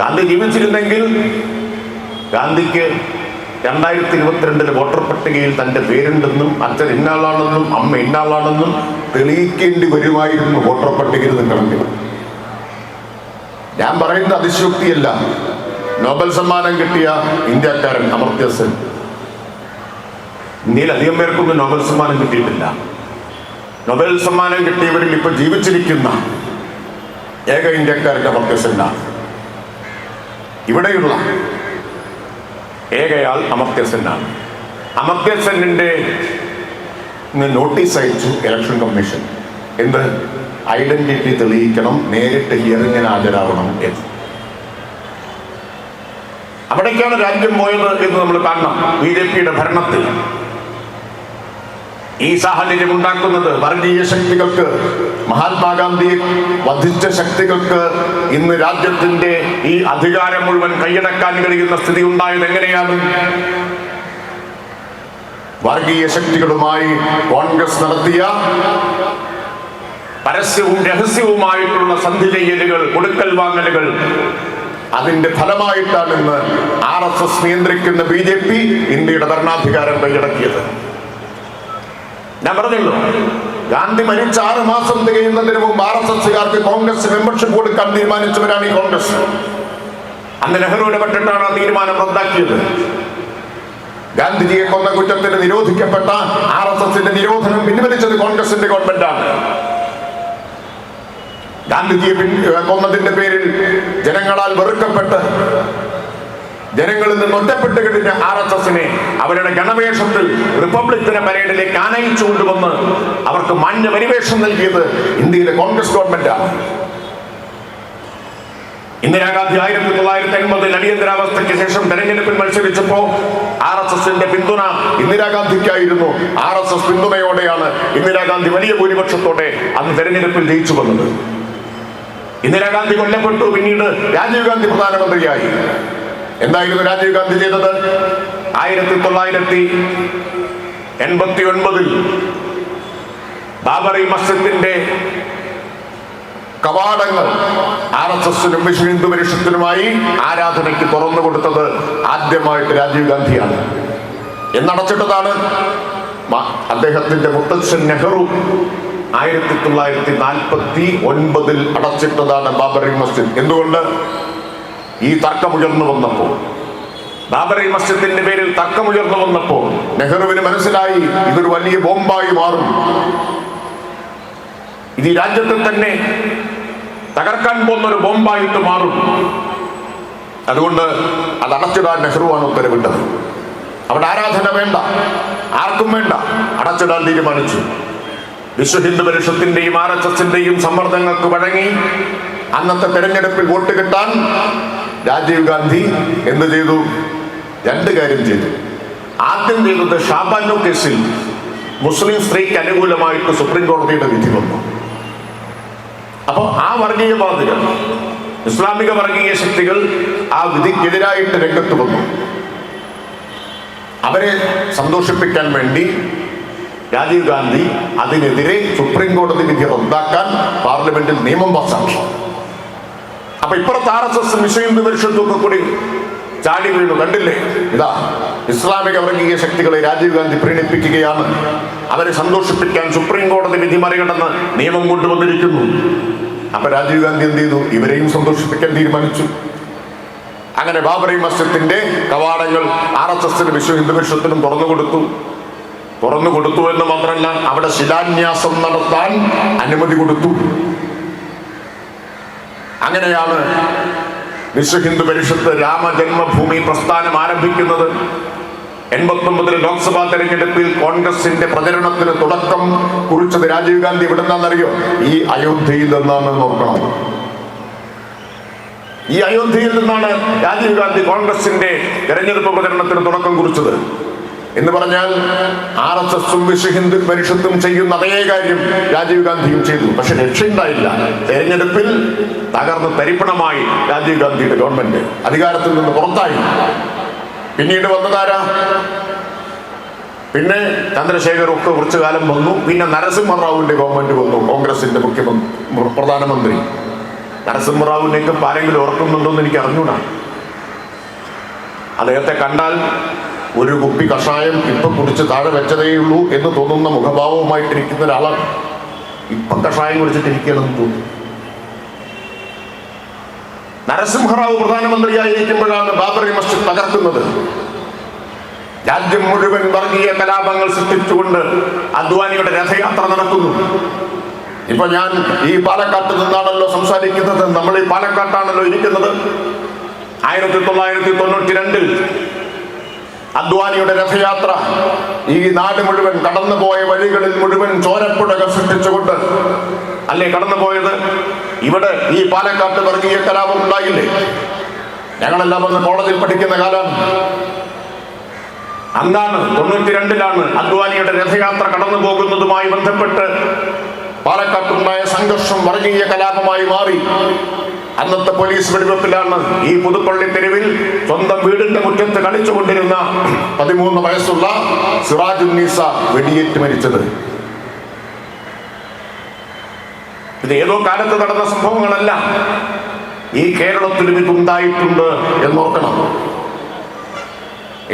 ഗാന്ധി ജീവിച്ചിരുന്നെങ്കിൽ ഗാന്ധിക്ക് 2022 വോട്ടർ പട്ടികയിൽ തന്റെ പേരുണ്ടെന്നും അച്ഛൻ ഇന്നാളാണെന്നും അമ്മ ഇന്നാളാണെന്നും തെളിയിക്കേണ്ടി വരുമായിരുന്നു വോട്ടർ പട്ടികയിൽ നിൽക്കണമെങ്കിൽ. ഞാൻ പറയുന്നത് അതിശയോക്തിയല്ല. നോബൽ സമ്മാനം കിട്ടിയ ഇന്ത്യക്കാരൻ അമർത്യ സെൻ, ഇന്ത്യയിൽ അധികം പേർക്കൊന്നും നോബൽ സമ്മാനം കിട്ടിയിട്ടില്ല. നൊബേൽ സമ്മാനം കിട്ടിയവരിൽ ഇപ്പൊ ജീവിച്ചിരിക്കുന്ന ഏക ഇന്ത്യക്കാരൻ അമർത്യ സെന്നാണ്. ഇവിടെയുള്ള ഏകയാൾ അമർത്യ സെന്നാണ്. അമർത്യ സെന്നിന്റെ നോട്ടീസ് അയച്ചു ഇലക്ഷൻ കമ്മീഷൻ. എന്ത്? ഐഡന്റിറ്റി തെളിയിക്കണം, നേരിട്ട് ഹിയറിങ്ങിന് ഹാജരാവണം എന്ന്. അവിടേക്കാണ് രാജ്യം പോയത് എന്ന് നമ്മൾ കാണണം. BJP-യുടെ ഭരണത്തിൽ ഈ സാഹചര്യം ഉണ്ടാക്കുന്നത് വർഗീയ ശക്തികൾക്ക്, മഹാത്മാഗാന്ധിയെ വധിച്ച ശക്തികൾക്ക് ഇന്ന് രാജ്യത്തിന്റെ ഈ അധികാരം മുഴുവൻ കൈയടക്കാൻ കഴിയുന്ന സ്ഥിതി ഉണ്ടായത് എങ്ങനെയാണ്? വർഗീയ ശക്തികളുമായി കോൺഗ്രസ് നടത്തിയ പരസ്യവും രഹസ്യവുമായിട്ടുള്ള സന്ധി ചെയ്യലുകൾ, കൊടുക്കൽ വാങ്ങലുകൾ, അതിന്റെ ഫലമായിട്ടാണ് ഇന്ന് RSS നിയന്ത്രിക്കുന്ന BJP ഇന്ത്യയുടെ ഭരണാധികാരം കൈയടക്കിയത്. ഞാൻ പറഞ്ഞല്ലോ, ഗാന്ധി മരിച്ച 6 മാസം തികയുന്നതിന് മുമ്പ് RSSകാർക്ക് കോൺഗ്രസ് മെമ്പർഷിപ്പ് കൊടുക്കാൻ തീരുമാനിച്ചവരാണ് ഈ കോൺഗ്രസ്. അന്ന് നെഹ്റു ഇടപെട്ടിട്ടാണ് ആ തീരുമാനം റദ്ദാക്കിയത്. ഗാന്ധിജിയെ കൊന്ന കുറ്റത്തിന് നിരോധിക്കപ്പെട്ട RSSന്റെ നിരോധനം പിൻവലിച്ചത് കോൺഗ്രസിന്റെ ഗവൺമെന്റാണ്. ഗാന്ധിജിയെ കൊന്നതിന്റെ പേരിൽ ജനങ്ങളാൽ വെറുക്കപ്പെട്ട് ജനങ്ങളിൽ നിന്ന് ഒറ്റപ്പെട്ട് കഴിഞ്ഞ RSSനെ അവരുടെ ഗണവേഷത്തിൽ റിപ്പബ്ലിക് പരേഡിലേക്ക് ആനയിച്ചു കൊണ്ടുവന്ന് അവർക്ക് മാന്യ പരിവേഷം നൽകിയത് ഇന്ത്യയിലെ കോൺഗ്രസ് ഗവൺമെന്റാണ്. ഇന്ദിരാഗാന്ധി 1980 അടിയന്തരാവസ്ഥയ്ക്ക് ശേഷം തെരഞ്ഞെടുപ്പിൽ മത്സരിച്ചപ്പോ RSSന്റെ പിന്തുണ ഇന്ദിരാഗാന്ധിക്കായിരുന്നു. RSS പിന്തുണയോടെയാണ് ഇന്ദിരാഗാന്ധി വലിയ ഭൂരിപക്ഷത്തോടെ അന്ന് തെരഞ്ഞെടുപ്പിൽ ജയിച്ചു വന്നത്. ഇന്ദിരാഗാന്ധി കൊല്ലപ്പെട്ടു. പിന്നീട് രാജീവ് ഗാന്ധി പ്രധാനമന്ത്രിയായി. എന്തായിരുന്നു രാജീവ് ഗാന്ധി ചെയ്തത്? 1989 ബാബറി മസ്ജിദിന്റെ കവാടങ്ങൾ RSSനും വിശ്വ ഹിന്ദു പരിഷത്തിനുമായി ആരാധനയ്ക്ക് തുറന്നു കൊടുത്തത് ആദ്യമായിട്ട് രാജീവ് ഗാന്ധിയാണ്. എന്നടച്ചിട്ടതാണ് അദ്ദേഹത്തിന്റെ മുത്തച്ഛൻ നെഹ്റു 1949 അടച്ചിട്ടതാണ് ബാബറി മസ്ജിദ്. എന്തുകൊണ്ട്? ഈ തർക്കമുയർന്നു വന്നപ്പോൾ, ബാബറി മസ്ജിദിന്റെ പേരിൽ തർക്കമുയർന്നു വന്നപ്പോൾ നെഹ്റുവിന് മനസ്സിലായി ഇതൊരു വലിയ ബോംബായി മാറും, ഇത് ഈ രാജ്യത്തെ തന്നെ തകർക്കാൻ പോകുന്ന ഒരു ബോംബായിട്ട് മാറും. അതുകൊണ്ട് അത് അടച്ചിടാൻ നെഹ്റുവാണ് ഉത്തരവിട്ടത്. അവിടെ ആരാധന വേണ്ട, ആർക്കും വേണ്ട, അടച്ചിടാൻ തീരുമാനിച്ചു. വിശ്വ ഹിന്ദു പരിഷത്തിന്റെയും RSSന്റെയും സമ്മർദ്ദങ്ങൾക്ക് വഴങ്ങി അന്നത്തെ തെരഞ്ഞെടുപ്പിൽ വോട്ട് കിട്ടാൻ രാജീവ് ഗാന്ധി എന്ത് ചെയ്തു? 2 കാര്യം ചെയ്തു. ആദ്യം ചെയ്തത് ഷാബാനു കേസിൽ മുസ്ലിം സ്ത്രീക്ക് അനുകൂലമായിട്ട് സുപ്രീം കോടതിയുടെ വിധി വന്നു. അപ്പൊ ആ വർഗീയവാദികൾ, ഇസ്ലാമിക വർഗീയ ശക്തികൾ ആ വിധിക്കെതിരായിട്ട് രംഗത്ത് വന്നു. അവരെ സന്തോഷിപ്പിക്കാൻ വേണ്ടി രാജീവ് ഗാന്ധി അതിനെതിരെ സുപ്രീം കോടതി വിധി റദ്ദാക്കാൻ പാർലമെന്റിൽ നിയമം പാസാക്കി. അപ്പൊ ഇപ്പുറത്ത് RSS വിശ്വ ഹിന്ദു പരിഷത്തും ഒക്കെ കൂടി ചാടി വീണു. കണ്ടില്ലേ, ഇതാ ഇസ്ലാമിക വർഗീയ ശക്തികളെ രാജീവ് ഗാന്ധി പ്രീണിപ്പിക്കുകയാണ്, അവരെ സന്തോഷിപ്പിക്കാൻ സുപ്രീം കോടതി വിധി മറികടന്ന് നിയമം കൊണ്ടുവന്നിരിക്കുന്നു. അപ്പൊ രാജീവ് ഗാന്ധി എന്ത് ചെയ്തു? ഇവരെയും സന്തോഷിപ്പിക്കാൻ തീരുമാനിച്ചു. അങ്ങനെ ബാബറി മസ്ജിദിന്റെ കവാടങ്ങൾ RSSനും വിശ്വ ഹിന്ദു പരിഷത്തിനും തുറന്നു കൊടുത്തു എന്ന് മാത്രമല്ല, അവിടെ ശിലാന്യാസം നടത്താൻ അനുമതി കൊടുത്തു. അങ്ങനെയാണ് വിശ്വ ഹിന്ദു പരിഷത്ത് രാമജന്മഭൂമി പ്രസ്ഥാനം ആരംഭിക്കുന്നത്. 89 ലോക്സഭാ തെരഞ്ഞെടുപ്പിൽ കോൺഗ്രസിന്റെ പ്രചരണത്തിന് തുടക്കം കുറിച്ചത് രാജീവ് ഗാന്ധി എവിടുന്നാണെന്നറിയോ? ഈ അയോധ്യയിൽ നിന്നാണ്. നോക്കണം, ഈ അയോധ്യയിൽ നിന്നാണ് രാജീവ് ഗാന്ധി കോൺഗ്രസിന്റെ തെരഞ്ഞെടുപ്പ് പ്രചരണത്തിന് തുടക്കം കുറിച്ചത്. എന്ന് പറഞ്ഞാൽ RSSും വിശ്വ ഹിന്ദു പരിഷത്തും ചെയ്യുന്ന അതേ കാര്യം രാജീവ് ഗാന്ധിയും ചെയ്തു. പക്ഷെ രക്ഷയുണ്ടായില്ല. തെരഞ്ഞെടുപ്പിൽ തകർന്ന് തരിപ്പണമായി രാജീവ് ഗാന്ധിയുടെ ഗവൺമെന്റ്, അധികാരത്തിൽ നിന്ന് പുറത്തായി. പിന്നീട് വന്നതാരാ? പിന്നെ ചന്ദ്രശേഖർ ഒക്കെ കുറച്ചു കാലം വന്നു. പിന്നെ നരസിംഹറാവുവിന്റെ ഗവൺമെന്റ് വന്നു, കോൺഗ്രസിന്റെ പ്രധാനമന്ത്രി. നരസിംഹറാവുവിനെയൊക്കെ ആരെങ്കിലും ഓർക്കുന്നുണ്ടോന്ന് എനിക്ക് അറിഞ്ഞൂടാ. അദ്ദേഹത്തെ കണ്ടാൽ ഒരു കുപ്പി കഷായം ഇപ്പൊ കുടിച്ച് താഴെ വെച്ചതേയുള്ളൂ എന്ന് തോന്നുന്ന മുഖഭാവവുമായിട്ടിരിക്കുന്ന ഒരാളാണ്. ഇപ്പം കഷായം കുടിച്ചിട്ടിരിക്കണമെന്ന് തോന്നുന്നു. നരസിംഹറാവു പ്രധാനമന്ത്രിയായിരിക്കുമ്പോഴാണ് ബാബറി മസ്ജിദ് തകർക്കുന്നത്. രാജ്യം മുഴുവൻ വർഗീയ കലാപങ്ങൾ സൃഷ്ടിച്ചുകൊണ്ട് അദ്വാനിയുടെ രഥയാത്ര നടക്കുന്നു. ഇപ്പൊ ഞാൻ ഈ പാലക്കാട്ട് നിന്നാണല്ലോ സംസാരിക്കുന്നത്. നമ്മൾ ഈ പാലക്കാട്ടാണല്ലോ ഇരിക്കുന്നത്. 1992 അദ്വാനിയുടെ രഥയാത്ര ഈ നാട് മുഴുവൻ, കടന്നുപോയ വഴികളിൽ മുഴുവൻ ചോരപ്പുഴകൾ സൃഷ്ടിച്ചുകൊണ്ട് അല്ലേ കടന്നുപോയത്? ഇവിടെ ഈ പാലക്കാട്ട് വർഗീയ കലാപം ഉണ്ടായില്ലേ? ഞങ്ങളെല്ലാം വന്ന് കോളേജിൽ പഠിക്കുന്ന കാലമാണ്. അന്നാണ് 92-ലാണ് അദ്വാനിയുടെ രഥയാത്ര കടന്നു പോകുന്നതുമായി ബന്ധപ്പെട്ട് പാലക്കാട്ടുണ്ടായ സംഘർഷം വർഗീയ കലാപമായി മാറി. അന്നത്തെ പോലീസ് വെടിവെപ്പിലാണ് ഈ പുതുപ്പള്ളി തെരുവിൽ സ്വന്തം വീടിന്റെ മുറ്റത്ത് കളിച്ചുകൊണ്ടിരുന്ന 13 വയസ്സുള്ള സിറാജുന്നീസ വെടിയേറ്റ് മരിച്ചത്. ഇത് ഏതോ കാലത്ത് നടന്ന സംഭവങ്ങളല്ല, ഈ കേരളത്തിലും ഇതുണ്ടായിട്ടുണ്ട് എന്നോർക്കണം.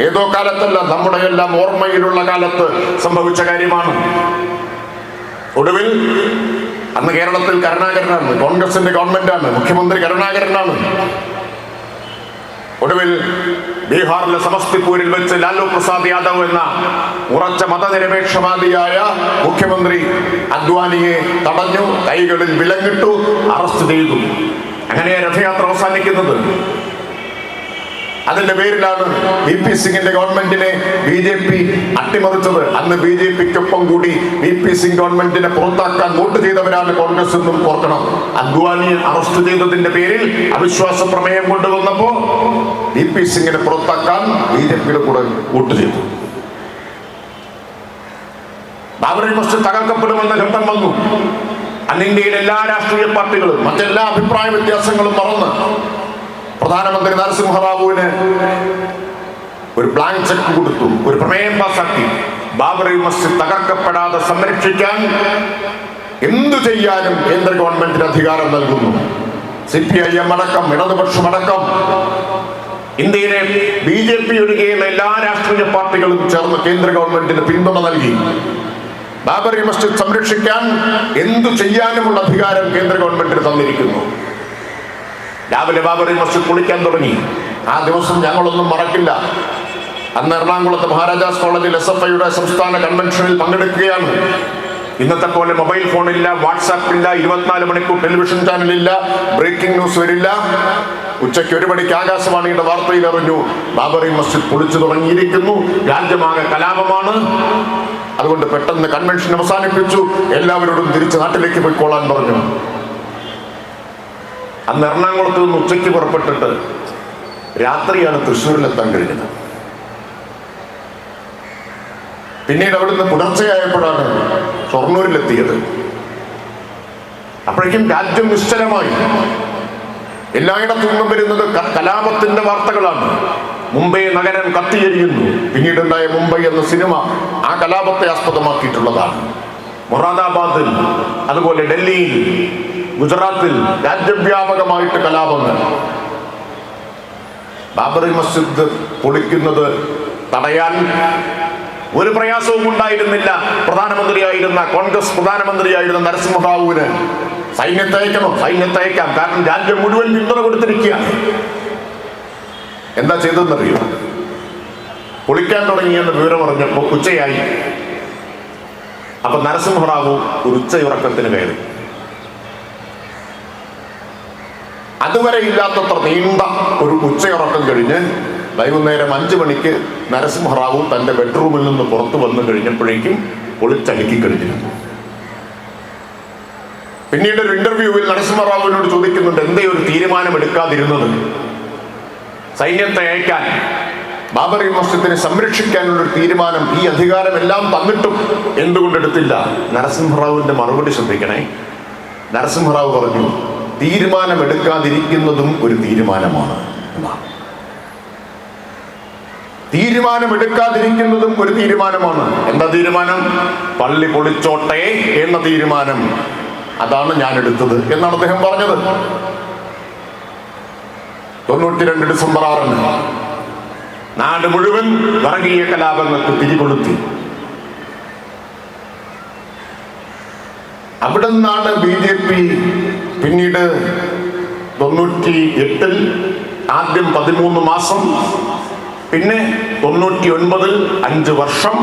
ഏതോ കാലത്തല്ല, നമ്മുടെ എല്ലാം ഓർമ്മയിലുള്ള കാലത്ത് സംഭവിച്ച കാര്യമാണ്. ഒടുവിൽ അന്ന് കേരളത്തിൽ കരുണാകരനാണ്, കോൺഗ്രസിന്റെ ഗവൺമെന്റാണ്, മുഖ്യമന്ത്രി കരുണാകരനാണ്. ഒടുവിൽ ബീഹാറിലെ സമസ്തിപൂരിൽ വെച്ച് ലാലു പ്രസാദ് യാദവ് എന്ന ഉറച്ച മതനിരപേക്ഷവാദിയായ മുഖ്യമന്ത്രി അദ്വാനിയെ തടഞ്ഞു, കൈകളിൽ വിലങ്ങിട്ടു, അറസ്റ്റ് ചെയ്തു. അങ്ങനെയാണ് രഥയാത്ര അവസാനിക്കുന്നത്. അതിന്റെ പേരിലാണ് VP സിംഗിന്റെ ഗവൺമെന്റിനെ BJP അട്ടിമറിച്ചത്. അന്ന് BJPക്കൊപ്പം കൂടി VP സിംഗ് ഗവൺമെന്റിനെ പുറത്താക്കാൻ വോട്ട് ചെയ്തവരാണ് കോൺഗ്രസ് എന്നും ഓർക്കണം. അദ്വാനിയെ അറസ്റ്റ് ചെയ്തതിന്റെ പേരിൽ അവിശ്വാസ പ്രമേയം കൊണ്ടുവന്നപ്പോ VP സിംഗിനെ പുറത്താക്കാൻ BJPയുടെ കൂടെ വോട്ട് ചെയ്തു. ബാബറി മസ്ജിദ് തകർക്കപ്പെടുമെന്ന ഘട്ടം വന്നു. അന്ന് ഇന്ത്യയിലെ എല്ലാ രാഷ്ട്രീയ പാർട്ടികളും മറ്റെല്ലാ അഭിപ്രായ വ്യത്യാസങ്ങളും മറന്ന് പ്രധാനമന്ത്രി നരസിംഹറാവുവിന് ഒരു ബ്ലാങ്ക് ചെക്ക് കൊടുത്തു, ഒരു പ്രമേയം പാസാക്കി. ബാബറി മസ്ജിദ് തകർക്കപ്പെടാതെ സംരക്ഷിക്കാൻ എന്തു ചെയ്യാനും കേന്ദ്ര ഗവൺമെന്റിന് അധികാരം നൽകുന്നു. CPIM അടക്കം ഇടതുപക്ഷമടക്കം ഇന്ത്യയിലെ BJP ഒഴികെയുള്ള എല്ലാ രാഷ്ട്രീയ പാർട്ടികളും ചേർന്ന് കേന്ദ്ര ഗവൺമെന്റിന് പിന്തുണ നൽകി. ബാബറി മസ്ജിദ് സംരക്ഷിക്കാൻ എന്തു ചെയ്യാനുമുള്ള അധികാരം കേന്ദ്ര ഗവൺമെന്റിന് തന്നിരിക്കുന്നു. രാവിലെ ബാബറി മസ്ജിദ് പൊളിക്കാൻ തുടങ്ങി. ആ ദിവസം ഞങ്ങളൊന്നും മറക്കില്ല. അന്ന് എറണാകുളത്ത് മഹാരാജാസ് കോളേജിൽ SFIയുടെ സംസ്ഥാന കൺവെൻഷനിൽ പങ്കെടുക്കുകയാണ്. ഇന്നത്തെ പോലെ മൊബൈൽ ഫോണില്ല, വാട്സാപ്പ് ഇല്ല, 24 മണിക്കൂർ ടെലിവിഷൻ ചാനലില്ല, ബ്രേക്കിംഗ് ന്യൂസ് വരില്ല. ഉച്ചയ്ക്ക് 1 മണിക്ക് ആകാശവാണിയുടെ വാർത്തയിൽ അറിഞ്ഞു ബാബറി മസ്ജിദ് പൊളിച്ചു തുടങ്ങിയിരിക്കുന്നു, രാജ്യമാകെ കലാപമാണ്. അതുകൊണ്ട് പെട്ടെന്ന് കൺവെൻഷൻ അവസാനിപ്പിച്ചു, എല്ലാവരോടും തിരിച്ച് നാട്ടിലേക്ക് പോയിക്കോളാൻ പറഞ്ഞു. അന്ന് എറണാകുളത്ത് നിന്ന് ഉച്ചയ്ക്ക് പുറപ്പെട്ടിട്ട് രാത്രിയാണ് തൃശ്ശൂരിലെത്താൻ കഴിഞ്ഞത്. പിന്നീട് അവിടുന്ന് പുലർച്ചെയായപ്പോഴാണ് ഷൊർണൂരിലെത്തിയത്. അപ്പോഴേക്കും രാജ്യം നിശ്ചലമായി. എല്ലായിടത്തു നിന്നും വരുന്നത് കലാപത്തിന്റെ വാർത്തകളാണ്. മുംബൈ നഗരം കത്തിയെരിയുന്നു. പിന്നീടുണ്ടായ മുംബൈ എന്ന സിനിമ ആ കലാപത്തെ ആസ്പദമാക്കിയിട്ടുള്ളതാണ്. മൊറാദാബാദിൽ, അതുപോലെ ഡൽഹിയിൽ, ഗുജറാത്തിൽ രാജ്യവ്യാപകമായിട്ട് കലാപങ്ങൾ. ബാബറി മസ്ജിദ് പൊളിക്കുന്നത് തടയാൻ ഒരു പ്രയാസവും ഉണ്ടായിരുന്നില്ല. പ്രധാനമന്ത്രിയായിരുന്ന കോൺഗ്രസ് പ്രധാനമന്ത്രിയായിരുന്ന നരസിംഹറാവുവിന് സൈന്യത്തെ അയക്കാം, കാരണം രാജ്യം മുഴുവൻ പിന്തുണ കൊടുത്തിരിക്കുകയാണ്. എന്താ ചെയ്തതെന്നറിയോ? പൊളിക്കാൻ തുടങ്ങിയെന്ന് വിവരം അറിഞ്ഞപ്പോൾ ഉച്ചയായി. അപ്പൊ നരസിംഹറാവു ഒരു ഉച്ചയുറക്കത്തിന് കയറി. അതുവരെ ഇല്ലാത്തത്ര നീണ്ട ഒരു ഉച്ചയുറക്കം കഴിഞ്ഞ് വൈകുന്നേരം 5 മണിക്ക് നരസിംഹറാവു തന്റെ ബെഡ്റൂമിൽ നിന്ന് പുറത്തു വന്നു കഴിഞ്ഞപ്പോഴേക്കും പൊളിച്ചടുക്കി കഴിഞ്ഞിരുന്നു. പിന്നീട് ഒരു ഇന്റർവ്യൂവിൽ നരസിംഹറാവുവിനോട് ചോദിക്കുന്നുണ്ട്, എന്തേ ഒരു തീരുമാനം എടുക്കാതിരുന്നത്? സൈന്യത്തെ അയക്കാൻ, ബാബറി മസ്ജിദിനെ സംരക്ഷിക്കാനുള്ളൊരു തീരുമാനം, ഈ അധികാരമെല്ലാം തന്നിട്ടും എന്തുകൊണ്ടെടുത്തില്ല? നരസിംഹറാവുവിന്റെ മറുപടി ശ്രദ്ധിക്കണേ. നരസിംഹറാവു പറഞ്ഞു, തീരുമാനമെടുക്കാതിരിക്കുന്നതും ഒരു തീരുമാനമാണ്. തീരുമാനമെടുക്കാതിരിക്കുന്നതും ഒരു തീരുമാനമാണ്. എന്താ തീരുമാനം? പള്ളി പൊളിച്ചോട്ടെ എന്ന തീരുമാനം. അതാണ് ഞാൻ എടുത്തത് എന്നാണ് അദ്ദേഹം പറഞ്ഞത്. 92 ഡിസംബർ 6 നാട് മുഴുവൻ വർഗീയ കലാപങ്ങൾക്ക് തിരികൊളുത്തി. അവിടെ നിന്നാണ് BJP പിന്നീട് 98-ൽ ആദ്യം 13 മാസം, പിന്നെ 99-ൽ 5 വർഷം,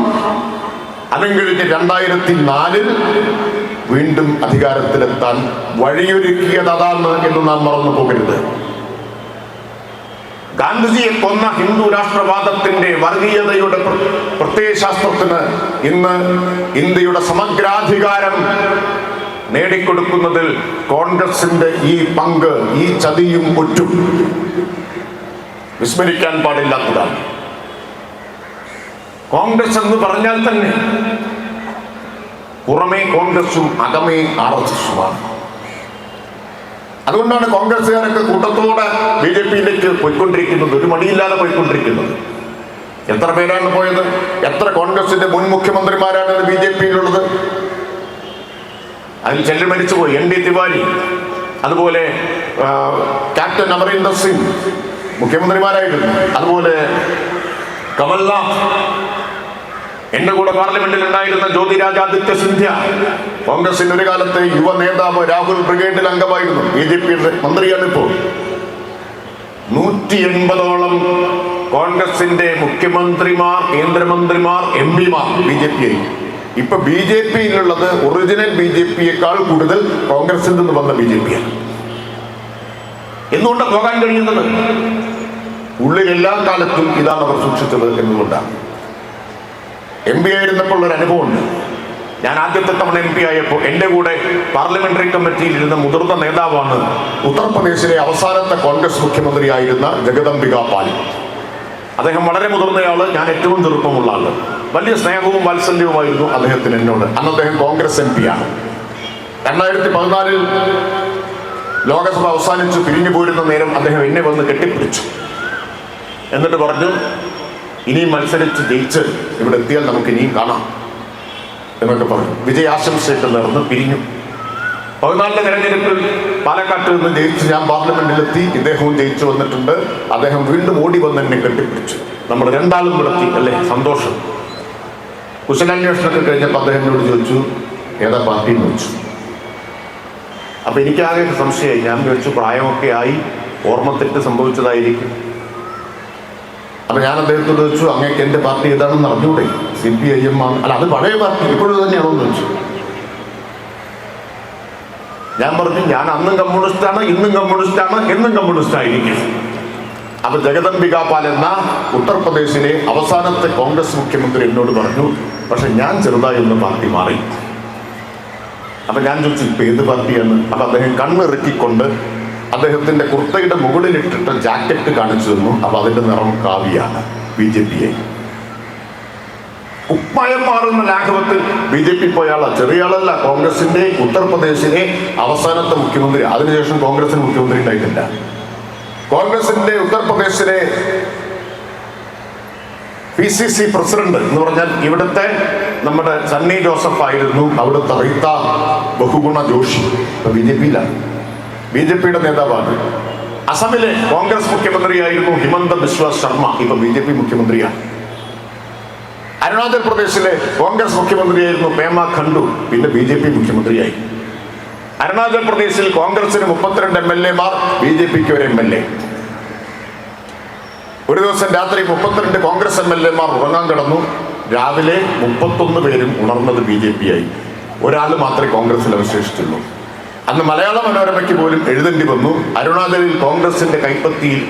അതും കഴിഞ്ഞ് 2004-ൽ വീണ്ടും അധികാരത്തിലെത്താൻ വഴിയൊരുക്കിയത് അതാണ് എന്ന് നാം മറന്നു പോകരുത്. ഗാന്ധിജിയെ കൊന്ന ഹിന്ദു രാഷ്ട്രവാദത്തിന്റെ വർഗീയതയുടെ പ്രത്യയശാസ്ത്രത്തിന് ഇന്ന് ഇന്ത്യയുടെ സമഗ്രാധികാരം നേടിക്കൊടുക്കുന്നതിൽ കോൺഗ്രസിന്റെ ഈ പങ്ക്, ഈ ചതിയും ഒറ്റും വിസ്മരിക്കാൻ പാടില്ലാത്തതാണ്. കോൺഗ്രസ് എന്ന് പറഞ്ഞാൽ തന്നെ പുറമേ കോൺഗ്രസും അകമേ RSSുമാണ്. അതുകൊണ്ടാണ് കോൺഗ്രസ്സുകാരൊക്കെ കൂട്ടത്തോടെ BJPയിലേക്ക് പോയിക്കൊണ്ടിരിക്കുന്നത്, ഒരു മടിയില്ലാതെ പോയിക്കൊണ്ടിരിക്കുന്നത്. എത്ര പേരാണ് പോയത്? എത്ര കോൺഗ്രസിന്റെ മുൻ മുഖ്യമന്ത്രിമാരാണ് BJPയിലുള്ളത്? അതിൽ ചിലർ മരിച്ചുപോയി. ND തിവാരി, അതുപോലെ ക്യാപ്റ്റൻ അമരീന്ദർ സിംഗ് മുഖ്യമന്ത്രിമാരായിരുന്നു. അതുപോലെ കമൽനാഥ്, എന്റെ കൂടെ പാർലമെന്റിൽ ഉണ്ടായിരുന്ന ജ്യോതിരാദിത്യ സിന്ധ്യ, കോൺഗ്രസിന്റെ ഒരു കാലത്തെ യുവ നേതാവ് രാഹുൽ ബ്രിഗേഡിൽ അംഗമായിരുന്നു, BJPയുടെ മന്ത്രിയാണ് ഇപ്പോൾ. 180ഓളം കോൺഗ്രസിന്റെ മുഖ്യമന്ത്രിമാർ, കേന്ദ്രമന്ത്രിമാർ, MP-മാർ BJPയായി. ഇപ്പൊ BJPയിലുള്ളത് ഒറിജിനൽ BJPയേക്കാൾ കൂടുതൽ കോൺഗ്രസിൽ നിന്ന് വന്ന BJPയാണ്. എന്തുകൊണ്ട് പോകാൻ കഴിയുന്നത്? ഉള്ളിൽ എല്ലാ കാലത്തും ഇതാണ് അവർ സൂക്ഷിച്ചത് എന്നുകൊണ്ടാണ്. MP ആയിരുന്നപ്പോൾ ഒരു അനുഭവമുണ്ട്. ഞാൻ ആദ്യത്തെ തവണ MP ആയപ്പോൾ എൻ്റെ കൂടെ പാർലമെന്ററി കമ്മിറ്റിയിൽ ഇരുന്ന മുതിർന്ന നേതാവാണ് ഉത്തർപ്രദേശിലെ അവസാനത്തെ കോൺഗ്രസ് മുഖ്യമന്ത്രിയായിരുന്ന ജഗദംബിക പാൽ. അദ്ദേഹം വളരെ മുതിർന്നയാള്, ഞാൻ ഏറ്റവും ചെറുപ്പമുള്ള ആള്. വലിയ സ്നേഹവും വാത്സല്യവുമായിരുന്നു അദ്ദേഹത്തിന് എന്നോട്. അന്ന് അദ്ദേഹം കോൺഗ്രസ് MP ആണ്. 2014 ലോകസഭ അവസാനിച്ച് പിരിഞ്ഞു പോരുന്ന നേരം അദ്ദേഹം എന്നെ വന്ന് കെട്ടിപ്പിടിച്ചു. എന്നിട്ട് പറഞ്ഞു, ഇനിയും മത്സരിച്ച് ജയിച്ച് ഇവിടെ എത്തിയാൽ നമുക്ക് ഇനിയും കാണാം എന്നൊക്കെ പറഞ്ഞു. വിജയാശംസയൊക്കെ നേർന്ന് പിരിഞ്ഞു. 14 തെരഞ്ഞെടുപ്പിൽ പാലക്കാട്ട് നിന്ന് ജയിച്ച് ഞാൻ പാർലമെന്റിലെത്തി. ഇദ്ദേഹവും ജയിച്ചു വന്നിട്ടുണ്ട്. അദ്ദേഹം വീണ്ടും ഓടി വന്ന് എന്നെ കെട്ടിപ്പിടിച്ചു. നമ്മൾ രണ്ടാളും വിളത്തി അല്ലേ, സന്തോഷം. കുശലാന്വേഷണമൊക്കെ കഴിഞ്ഞപ്പോൾ അദ്ദേഹം എന്നോട് ചോദിച്ചു, ഏതാ പാർട്ടി എന്ന് ചോദിച്ചു. അപ്പൊ എനിക്കാകെ സംശയമായി. ഞാൻ ചോദിച്ചു, പ്രായമൊക്കെ ആയി, ഓർമ്മത്തെറ്റ് സംഭവിച്ചതായിരിക്കും. അപ്പൊ ഞാൻ അദ്ദേഹത്തോട് ചോദിച്ചു, അങ്ങേക്ക് എന്റെ പാർട്ടി ഏതാണെന്ന് അറിഞ്ഞൂടെ? CPIM ആണ്. അല്ല, അത് പഴയ പാർട്ടി ഇപ്പോഴും തന്നെയാണോ എന്ന് ചോദിച്ചു. ഞാൻ പറഞ്ഞു, ഞാൻ അന്നും കമ്മ്യൂണിസ്റ്റാണ്, ഇന്നും കമ്മ്യൂണിസ്റ്റാണ്, എന്നും കമ്മ്യൂണിസ്റ്റ് ആയിരിക്കും. അപ്പൊ ജഗദംബിക പാൽ എന്ന ഉത്തർപ്രദേശിലെ അവസാനത്തെ കോൺഗ്രസ് മുഖ്യമന്ത്രി എന്നോട് പറഞ്ഞു, പക്ഷെ ഞാൻ ചെറുതായി ഒന്ന് പാർട്ടി മാറി. അപ്പൊ ഞാൻ ചോദിച്ചു, ഇപ്പൊ ഏത് പാർട്ടിയാണ്? അപ്പൊ അദ്ദേഹം കണ്ണിറുക്കിക്കൊണ്ട് അദ്ദേഹത്തിന്റെ കുർത്തയുടെ മുകളിലിട്ടിട്ട് ജാക്കറ്റ് കാണിച്ചു തന്നു. അപ്പൊ അതിന്റെ നിറം കാവിയാണ്, BJP. കുപ്പായം മാറുന്ന ലാഘവത്തിൽ BJP പോയാളാ, ചെറിയ ആളല്ല. കോൺഗ്രസിന്റെ ഉത്തർപ്രദേശിലെ അവസാനത്തെ മുഖ്യമന്ത്രി. അതിനുശേഷം കോൺഗ്രസിന് മുഖ്യമന്ത്രി ഉണ്ടായിട്ടില്ല. കോൺഗ്രസിന്റെ ഉത്തർപ്രദേശിലെ PCC പ്രസിഡന്റ് എന്ന് പറഞ്ഞാൽ ഇവിടുത്തെ നമ്മുടെ സണ്ണി ജോസഫ് ആയിരുന്നു. അവിടുത്തെ റീത്ത ബഹുഗുണ ജോഷി ഇപ്പൊ BJPയിലാണ്, BJPയുടെ നേതാവാണ്. അസമിലെ കോൺഗ്രസ് മുഖ്യമന്ത്രിയായിരുന്നു ഹിമന്ത ബിശ്വ ശർമ്മ, ഇപ്പൊ BJP മുഖ്യമന്ത്രിയാണ്. അരുണാചൽ പ്രദേശിലെ കോൺഗ്രസ് മുഖ്യമന്ത്രിയായിരുന്നു പേമ ഖണ്ഡു, പിന്നെ BJP മുഖ്യമന്ത്രിയായി. അരുണാചൽ പ്രദേശിൽ കോൺഗ്രസിന് 32 MLA-മാർ, BJPക്ക് ഒരു MLA. ഒരു ദിവസം രാത്രി 32 കോൺഗ്രസ് MLA-മാർ ഉറങ്ങാൻ കിടന്നു. രാവിലെ 31 പേരും ഉണർന്നത് BJP-ആയി. ഒരാൾ മാത്രമേ കോൺഗ്രസിൽ അവശേഷിച്ചുള്ളൂ. അന്ന് മലയാള മനോരമയ്ക്ക് പോലും എഴുതേണ്ടി വന്നു, അരുണാചലിൽ കോൺഗ്രസിന്റെ കൈപ്പത്തിയിൽ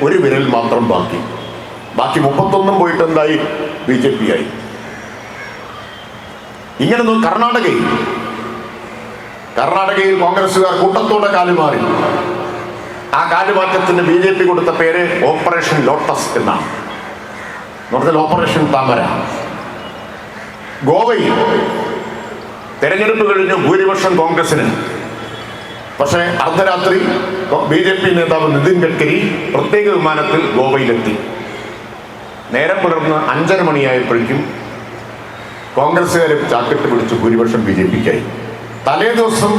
ഒരു വിരൽ മാത്രം ബാക്കി 31 പോയിട്ട് എന്തായി? BJP-ആയി. ഇങ്ങനെ കർണാടകയിൽ കോൺഗ്രസുകാർ കൂട്ടത്തോടെ കാലുമാറി. ആ കാലുമാറ്റത്തിന് BJP കൊടുത്ത പേര് ഓപ്പറേഷൻ ലോട്ടസ് എന്നാണ്. പറഞ്ഞാൽ ഓപ്പറേഷൻ താമര. ഗോവയിൽ തെരഞ്ഞെടുപ്പ് കഴിഞ്ഞു, ഭൂരിപക്ഷം കോൺഗ്രസിന്. പക്ഷേ അർദ്ധരാത്രി BJP നേതാവ് നിതിൻ ഗഡ്കരി പ്രത്യേക വിമാനത്തിൽ ഗോവയിലെത്തി. നേരം പുലർന്ന് 5:30 മണിയായപ്പോഴേക്കും കോൺഗ്രസ്സുകാരെ ചാക്കിട്ട് പിടിച്ച് ഭൂരിപക്ഷം BJPക്കായി. തലേ ദിവസം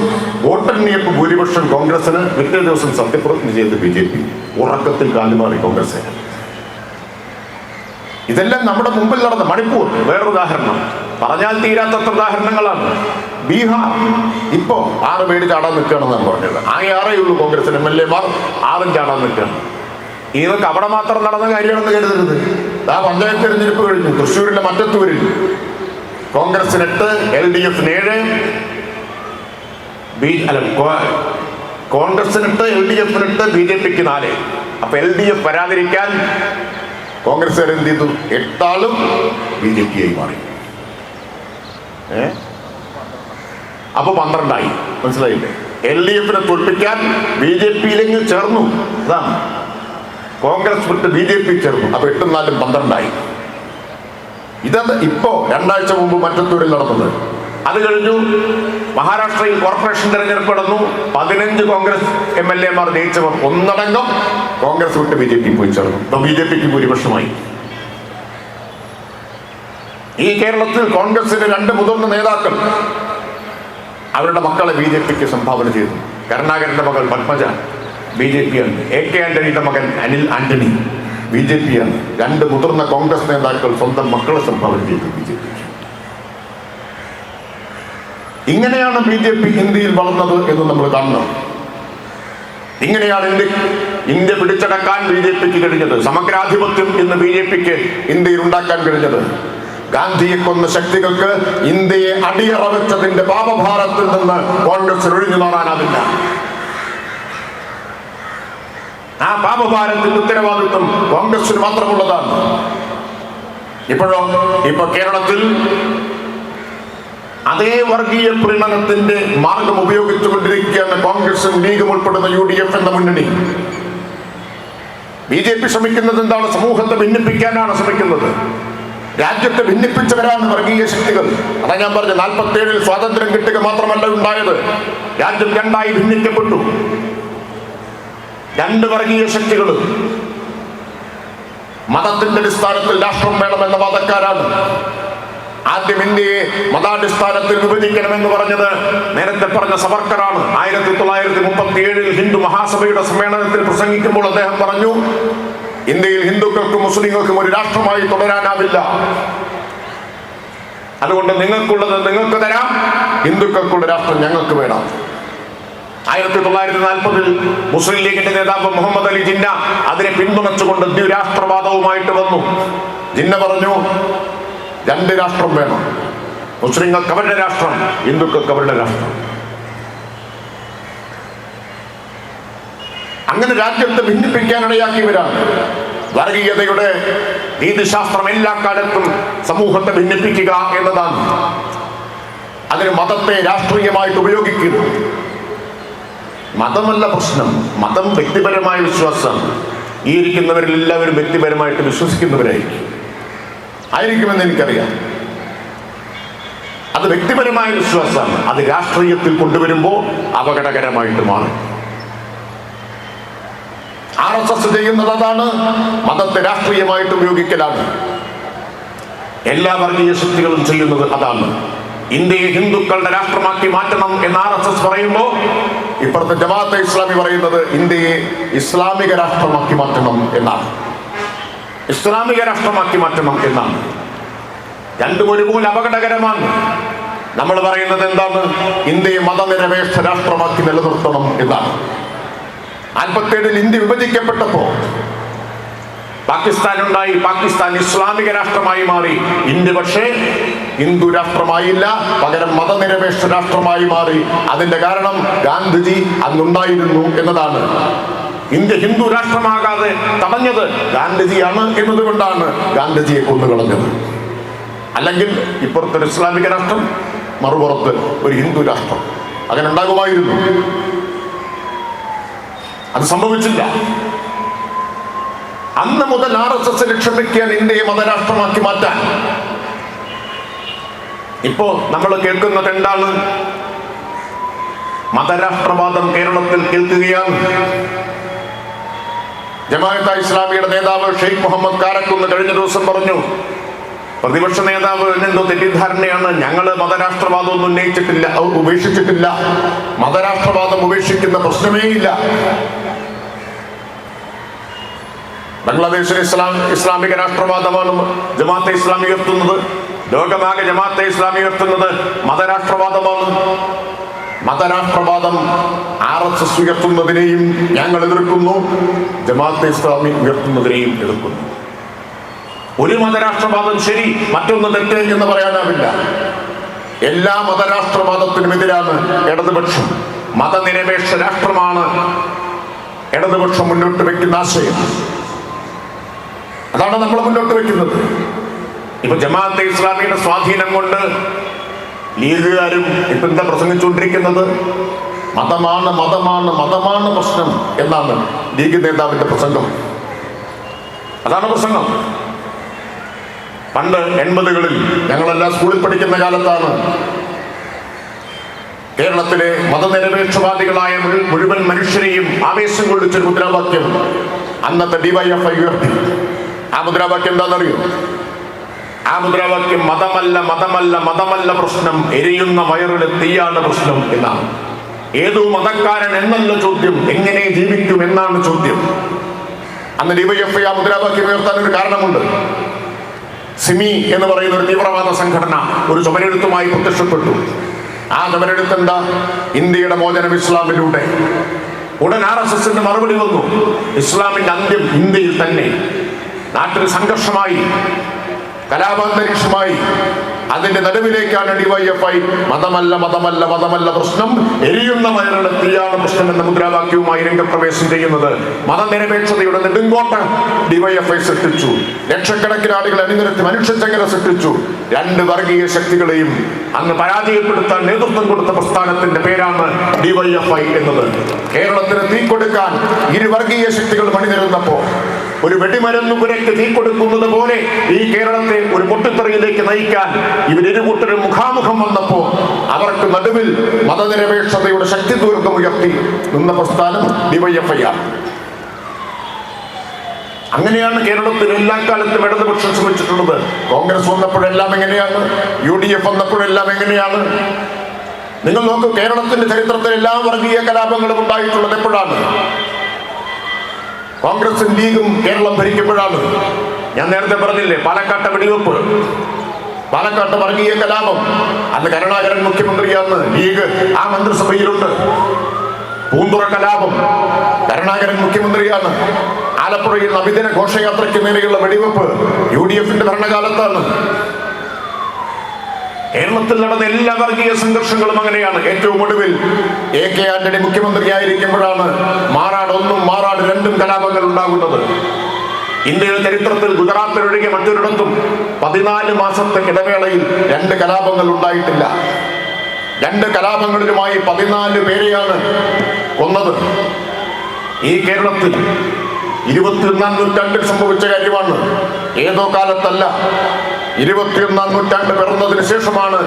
വോട്ടെണ്ണിയപ്പോൾ ഭൂരിപക്ഷം കോൺഗ്രസിന്, പിറ്റേ ദിവസം സത്യപ്രതിജ്ഞ ചെയ്ത് BJP. ഉറക്കത്തിൽ കാലുമാറി കോൺഗ്രസ്. ഇതെല്ലാം നമ്മുടെ മുമ്പിൽ നടന്ന. മണിപ്പൂർ വേറൊരു ഉദാഹരണം, പറഞ്ഞാൽ തീരാത്തത്ര ഉദാഹരണങ്ങളാണ്. ബീഹാർ ഇപ്പോ 6 പേര് ചാടാൻ നിൽക്കുകയാണെന്നാണ് പറഞ്ഞത്. 6 ഉള്ളൂ കോൺഗ്രസിന് MLA-മാർ, 6 ചാടാൻ നിൽക്കുകയാണ്. ഇതൊക്കെ അവിടെ മാത്രം നടന്ന കാര്യമാണെന്ന് കരുതരുത്. ആ പഞ്ചായത്ത് തെരഞ്ഞെടുപ്പ് കഴിഞ്ഞു. തൃശ്ശൂരിലെ മറ്റത്തൂരിൽ കോൺഗ്രസിന് 8, LDF-ന് 7, കോൺഗ്രസിന് 8, LDF-ന് 8, BJPക്ക് 4. അപ്പൊ LDF വരാതിരിക്കാൻ കോൺഗ്രസ്സുകാർ എന്ത് ചെയ്തു? 8 ആളും BJP-ആയി മാറി. അപ്പൊ 12 മനസ്സിലായില്ലേ? LDF-നെ തോൽപ്പിക്കാൻ BJP-യിലേക്ക് ചേർന്നു. അതാണ് കോൺഗ്രസ് വിട്ട് BJP ചേർന്നു. അപ്പൊ 8 ഉം 4 ഉം 12 ഇതത് ഇപ്പോ 2 ആഴ്ച മുമ്പ് മറ്റത്തൂരിൽ നടന്നത്. അത് കഴിഞ്ഞു മഹാരാഷ്ട്രയിൽ കോർപ്പറേഷൻ തെരഞ്ഞെടുപ്പ് നടന്നു. 15 കോൺഗ്രസ് MLA മാർ ജയിച്ചവർ ഒന്നടങ്കം കോൺഗ്രസ് വിട്ട് BJP പോയി ചേർന്നു. ഇപ്പൊ BJPക്ക് ഭൂരിപക്ഷമായി. ഈ കേരളത്തിൽ കോൺഗ്രസിന്റെ 2 മുതിർന്ന നേതാക്കൾ അവരുടെ മക്കളെ BJPക്ക് സംഭാവന ചെയ്തു. കരുണാകരന്റെ മകൾ പത്മജ BJP ആണ്. AK ആന്റണിയുടെ മകൻ അനിൽ ആന്റണി BJP ആണ്. 2 മുതിർന്ന കോൺഗ്രസ് നേതാക്കൾ സ്വന്തം മക്കളെ സംഭാവന ചെയ്തു BJP. ഇങ്ങനെയാണ് BJP ഇന്ത്യയിൽ വളർന്നത് എന്ന് നമ്മൾ കാണണം. ഇങ്ങനെയാണ് ഇന്ത്യ പിടിച്ചടക്കാൻ BJPക്ക് കഴിഞ്ഞത്. സമഗ്രാധിപത്യം ഇന്ന് BJPക്ക് ഇന്ത്യയിൽ ഉണ്ടാക്കാൻ കഴിഞ്ഞത്. ഗാന്ധിയെ കൊന്ന ശക്തികൾക്ക് ഇന്ത്യയെ അടിയറ വെച്ചതിന്റെ പാപഭാരത്തിൽ നിന്ന് കോൺഗ്രസ് ഒഴിഞ്ഞു മാറാനാവില്ല. ആ പാപഭാരത്തിന്റെ ഉത്തരവാദിത്വം കോൺഗ്രസിന് മാത്രമുള്ളതാണ്. ഇപ്പൊ കേരളത്തിൽ അതേ വർഗീയ പ്രീണനത്തിന്റെ മാർഗം ഉപയോഗിച്ചുകൊണ്ടിരിക്കുകയാണ് കോൺഗ്രസും ലീഗും ഉൾപ്പെടുന്ന UDF എന്ന മുന്നണി. BJP ശ്രമിക്കുന്നത് എന്താണ്? സമൂഹത്തെ ഭിന്നിപ്പിക്കാനാണ് ശ്രമിക്കുന്നത്. രാജ്യത്തെ ഭിന്നിപ്പിച്ചവരാണ് വർഗീയ ശക്തികൾ. അതാ ഞാൻ പറഞ്ഞു, 47-ൽ സ്വാതന്ത്ര്യം കിട്ടുക മാത്രമല്ല ഉണ്ടായത്, രാജ്യം 2ആയി ഭിന്നിക്കപ്പെട്ടു. 2 വർഗീയ ശക്തികൾ മതത്തിന്റെ അടിസ്ഥാനത്തിൽ രാഷ്ട്രം വേണമെന്ന വാദക്കാരാണ്. ആദ്യം ഇന്ത്യയെ മതാടിസ്ഥാനത്തിൽ വിഭജിക്കണമെന്ന് പറഞ്ഞത് നേരത്തെ പറഞ്ഞ സവർക്കറാണ്. 1937-ൽ ഹിന്ദു മഹാസഭയുടെ സമ്മേളനത്തിൽ പ്രസംഗിക്കുമ്പോൾ അദ്ദേഹം പറഞ്ഞു, ഇന്ത്യയിൽ ഹിന്ദുക്കൾക്കും മുസ്ലിങ്ങൾക്കും ഒരു രാഷ്ട്രമായി തുടരാനാവില്ല. അതുകൊണ്ട് നിങ്ങൾക്കുള്ളത് നിങ്ങൾക്ക് തരാം, ഹിന്ദുക്കൾക്കുള്ള രാഷ്ട്രം ഞങ്ങൾക്ക് വേണം. 1940-ൽ മുസ്ലിം ലീഗിന്റെ നേതാവ് മുഹമ്മദ് അലി ജിന്ന അതിനെ പിന്തുണച്ചുകൊണ്ട് ദ്വിരാഷ്ട്രവാദവുമായിട്ട് വന്നു. ജിന്ന പറഞ്ഞു, 2 രാഷ്ട്രം വേണം. മുസ്ലിങ്ങൾക്ക് അവരുടെ രാഷ്ട്രം, ഹിന്ദുക്കൾക്ക് അവരുടെ രാഷ്ട്രം. അങ്ങനെ രാജ്യത്തെ ഭിന്നിപ്പിക്കാനിടയാക്കിയവരാണ്. വർഗീയതയുടെ നീതിശാസ്ത്രം എല്ലാ കാലത്തും സമൂഹത്തെ ഭിന്നിപ്പിക്കുക എന്നതാണ്. അതിന് മതത്തെ രാഷ്ട്രീയമായിട്ട് ഉപയോഗിക്കുന്നു. മതമല്ല പ്രശ്നം, മതം വ്യക്തിപരമായ വിശ്വാസമാണ്. ഈ ഇരിക്കുന്നവരിൽ എല്ലാവരും വ്യക്തിപരമായിട്ട് ആയിരിക്കുമെന്ന് എനിക്കറിയാം. അത് വ്യക്തിപരമായ വിശ്വാസമാണ്. അത് രാഷ്ട്രീയത്തിൽ കൊണ്ടുവരുമ്പോൾ അപകടകരമായിട്ട് മാറും. RSS ചെയ്യുന്നത് അതാണ്, മതത്തെ രാഷ്ട്രീയമായിട്ട് ഉപയോഗിക്കലാണ്. എല്ലാ വർഗീയ ശക്തികളും ചെയ്യുന്നത് അതാണ്. ഇന്ത്യയെ ഹിന്ദുക്കളുടെ രാഷ്ട്രമാക്കി മാറ്റണം എന്ന് RSS പറയുമ്പോൾ, ഇപ്പുറത്തെ ജമാഅത്തെ ഇസ്ലാമി പറയുന്നത് ഇന്ത്യയെ ഇസ്ലാമിക രാഷ്ട്രമാക്കി മാറ്റണം എന്നാണ്. ഇസ്ലാമിക രാഷ്ട്രമാക്കി മാറ്റണം എന്നാണ്. 2 ഒരുപോലെ അപകടകരമാണ്. നമ്മൾ പറയുന്നത് എന്താണ്? ഇന്ത്യയെ മതനിരപേക്ഷ രാഷ്ട്രമാക്കി നിലനിർത്തണം എന്നാണ്. 47-ൽ ഇന്ത്യ വിഭജിക്കപ്പെട്ടപ്പോ പാകിസ്ഥാൻ ഉണ്ടായി. പാകിസ്ഥാൻ ഇസ്ലാമിക രാഷ്ട്രമായി മാറി. ഇന്ത്യ പക്ഷേ ഹിന്ദു രാഷ്ട്രമായില്ല, പകരം മതനിരപേക്ഷ രാഷ്ട്രമായി മാറി. അതിന്റെ കാരണം ഗാന്ധിജി അന്നുണ്ടായിരുന്നു എന്നതാണ്. ഇന്ത്യ ഹിന്ദു രാഷ്ട്രമാകാതെ തടഞ്ഞത് ഗാന്ധിജിയാണ് എന്നതുകൊണ്ടാണ് ഗാന്ധിജിയെ കൊന്നുകളഞ്ഞത്. അല്ലെങ്കിൽ ഇപ്പുറത്തൊരു ഇസ്ലാമിക രാഷ്ട്രം, മറുപുറത്ത് ഒരു ഹിന്ദു രാഷ്ട്രം, അങ്ങനെ ഉണ്ടാകുമായിരുന്നു. അത് സംഭവിച്ചില്ല. അന്ന് മുതൽ RSS ലക്ഷ്യം വെക്കുകയാണ് ഇന്ത്യയെ മതരാഷ്ട്രമാക്കി മാറ്റാൻ. ഇപ്പോ നമ്മൾ കേൾക്കുന്നത് എന്താണ്? മതരാഷ്ട്രവാദം കേരളത്തിൽ കേൾക്കുകയാണ്. ജമാഅത്തെ ഇസ്ലാമിയുടെ നേതാവ് ഷെയ്ഖ് മുഹമ്മദ് കാരക്കുന്ന് കഴിഞ്ഞ ദിവസം പറഞ്ഞു, പ്രതിപക്ഷ നേതാവ് എന്തോ തെറ്റിദ്ധാരണയാണ്, ഞങ്ങള് മതരാഷ്ട്രവാദം ഉന്നയിച്ചിട്ടില്ല, ഉപേക്ഷിച്ചിട്ടില്ല, മതരാഷ്ട്രവാദം ഉപേക്ഷിക്കുന്ന പ്രശ്നമേ ഇല്ല. ബംഗ്ലാദേശിലെ ഇസ്ലാമിക രാഷ്ട്രവാദമാണ് ജമാഅത്തെ ഇസ്ലാമി ഉയർത്തുന്നത്. ലോകമാകെ ജമാഅത്തെ ഇസ്ലാമി ഉയർത്തുന്നത് മതരാഷ്ട്രവാദമാണ്. മതരാഷ്ട്രവാദം RSS ഉയർത്തുന്നതിനെയും ഞങ്ങൾ എതിർക്കുന്നു, ജമാഅത്തെ ഇസ്ലാമി ഉയർത്തുന്നതിനെയും എതിർക്കുന്നു. ഒരു മതരാഷ്ട്രവാദം ശരി, മറ്റൊന്ന് തെറ്റ് എന്ന് പറയാനാവില്ല. എല്ലാ മതരാഷ്ട്രവാദത്തിനും എതിരാണ് ഇടതുപക്ഷം. മതനിരപേക്ഷ രാഷ്ട്രമാണ് ഇടതുപക്ഷം മുന്നോട്ട് വെക്കുന്ന ആശയം. അതാണ് നമ്മൾ മുന്നോട്ട് വെക്കുന്നത്. ഇപ്പൊ ജമാഅത്തെ ഇസ്ലാമിയുടെ സ്വാധീനം കൊണ്ട് ലീഗുകാരും ഇപ്പൊ എന്താ പ്രസംഗിച്ചുകൊണ്ടിരിക്കുന്നത്? മതമാണ് മതമാണ് മതമാണ് പ്രശ്നം എന്നാണ് ലീഗ് നേതാവിന്റെ പ്രസംഗം. അതാണ് പ്രസംഗം. പണ്ട് 80കളിൽ ഞങ്ങളെല്ലാം സ്കൂളിൽ പഠിക്കുന്ന കാലത്താണ് കേരളത്തിലെ മതനിരപേക്ഷവാദികളായ മുഴുവൻ മനുഷ്യരെയും ആവേശം കൊള്ളിച്ചൊരു മുദ്രാവാക്യം അന്നത്തെ DYFI ഉയർത്തി. ആ മുദ്രാവാക്യം എന്താണെന്നറിയോ? ആ മുദ്രാവാക്യം മതമല്ല മതമല്ല മതമല്ല പ്രശ്നം, എരിയുന്ന വയറിലെ തീയാണ് പ്രശ്നം എന്നാണ്. ഏതു മതക്കാരൻ എന്നല്ല ചോദ്യം, എങ്ങനെ ജീവിക്കും എന്നാണ് ചോദ്യം. അന്ന് DYFI ആ മുദ്രാവാക്യം ഉയർത്താൻ ഒരു കാരണമുണ്ട്. സിമി എന്ന് പറയുന്ന ഒരു തീവ്രവാദ സംഘടന ഒരു ചുമരെഴുത്തുമായി പ്രത്യക്ഷപ്പെട്ടു. ആ ചുമരെഴുത്ത് എന്താ? ഇന്ത്യയുടെ മോചനം ഇസ്ലാമിലൂടെ. ഉടൻ RSSന്റെ മറുപടി വന്നു, ഇസ്ലാമിന്റെ അന്ത്യം ഇന്ത്യയിൽ തന്നെ. നാട്ടിൽ സംഘർഷമായി, കലാപാന്തരീക്ഷമായി. അതിന്റെ നടുവിലേക്കാണ് DYFI മതമല്ല മതമല്ല മതമല്ല പ്രശ്നം, എരിയുന്ന വയറുള്ള തീയാണ് പ്രശ്നം എന്ന മുദ്രാവാക്യവുമായി രംഗപ്രവേശം ചെയ്യുന്നത്. മതനിരപേക്ഷതയുടെ നെടുങ്കോട്ട DYFI സൃഷ്ടിച്ചു. ലക്ഷക്കണക്കിന് ആളുകൾ അണിനിരത്തി മനുഷ്യച്ചങ്ങല സൃഷ്ടിച്ചു. രണ്ട് വർഗീയ ശക്തികളെയും അന്ന് പരാജയപ്പെടുത്താൻ നേതൃത്വം കൊടുത്ത പ്രസ്ഥാനത്തിന്റെ പേരാണ് DYFI എന്നത്. കേരളത്തിന് തീ കൊടുക്കാൻ ഇരു വർഗീയ ശക്തികൾ അണിനിരന്നപ്പോ ഒരു വെടിമരുന്ന് പുരയ്ക്ക് തീ കൊടുക്കുന്നത് പോലെ ഈ കേരളത്തെ ഒരു പൊട്ടിത്തെറിയിലേക്ക് നയിക്കാൻ ഇവരിരുകൂട്ടരും മുഖാമുഖം വന്നപ്പോ അവർക്ക് നടുവിൽ മതനിരപേക്ഷതയുടെ ശക്തി ദുർഗം ഉയർത്തി നിന്ന പ്രസ്ഥാനം DYFI ആണ്. അങ്ങനെയാണ് കേരളത്തിൽ എല്ലാ കാലത്തും ഇടതുപക്ഷം ശ്രമിച്ചിട്ടുള്ളത്. കോൺഗ്രസ് വന്നപ്പോഴെല്ലാം എങ്ങനെയാണ്? UDF വന്നപ്പോഴെല്ലാം എങ്ങനെയാണ്? നിങ്ങൾ നോക്കൂ, കേരളത്തിന്റെ ചരിത്രത്തിൽ എല്ലാ വർഗീയ കലാപങ്ങളും ഉണ്ടായിട്ടുള്ളത് എപ്പോഴാണ്? കോൺഗ്രസും ലീഗും കേരളം ഭരിക്കുമ്പോഴാണ്. ഞാൻ നേരത്തെ പറഞ്ഞില്ലേ, പാലക്കാട്ടെ വെടിവെപ്പ്, പാലക്കാട്ട് വർഗീയ കലാപം. അന്ന് കരുണാകരൻ മുഖ്യമന്ത്രിയാണ്, ലീഗ് ആ മന്ത്രിസഭയിലുണ്ട്. പൂന്തുറ കലാപം, കരുണാകരൻ മുഖ്യമന്ത്രിയാണ്. ആലപ്പുഴയിൽ നബിദിന ഘോഷയാത്രയ്ക്ക് നേരെയുള്ള വെടിവെപ്പ് UDFന്റെ ഭരണകാലത്താണ്. കേരളത്തിൽ നടന്ന എല്ലാ വർഗീയ സംഘർഷങ്ങളും അങ്ങനെയാണ്. ഏറ്റവും ഒടുവിൽ AK ആന്റണി മുഖ്യമന്ത്രിയായിരിക്കുമ്പോഴാണ് മാറാട് 1ഉം മാറാട് 2ഉം കലാപങ്ങൾ ഉണ്ടാകുന്നത്. ഇന്ത്യയുടെ ചരിത്രത്തിൽ ഗുജറാത്തിലൊഴികെ മറ്റൊരിടത്തും 14 മാസത്തെ ഇടവേളയിൽ 2 കലാപങ്ങൾ ഉണ്ടായിട്ടില്ല. 2 കലാപങ്ങളിലുമായി 14 പേരെയാണ് കൊന്നത്. ഈ കേരളത്തിൽ 21ാം നൂറ്റാണ്ടിൽ സംഭവിച്ച കാര്യമാണ്, ഏതോ കാലത്തല്ല. 21ാം നൂറ്റാണ്ട് പിറന്നതിന് ശേഷമാണ്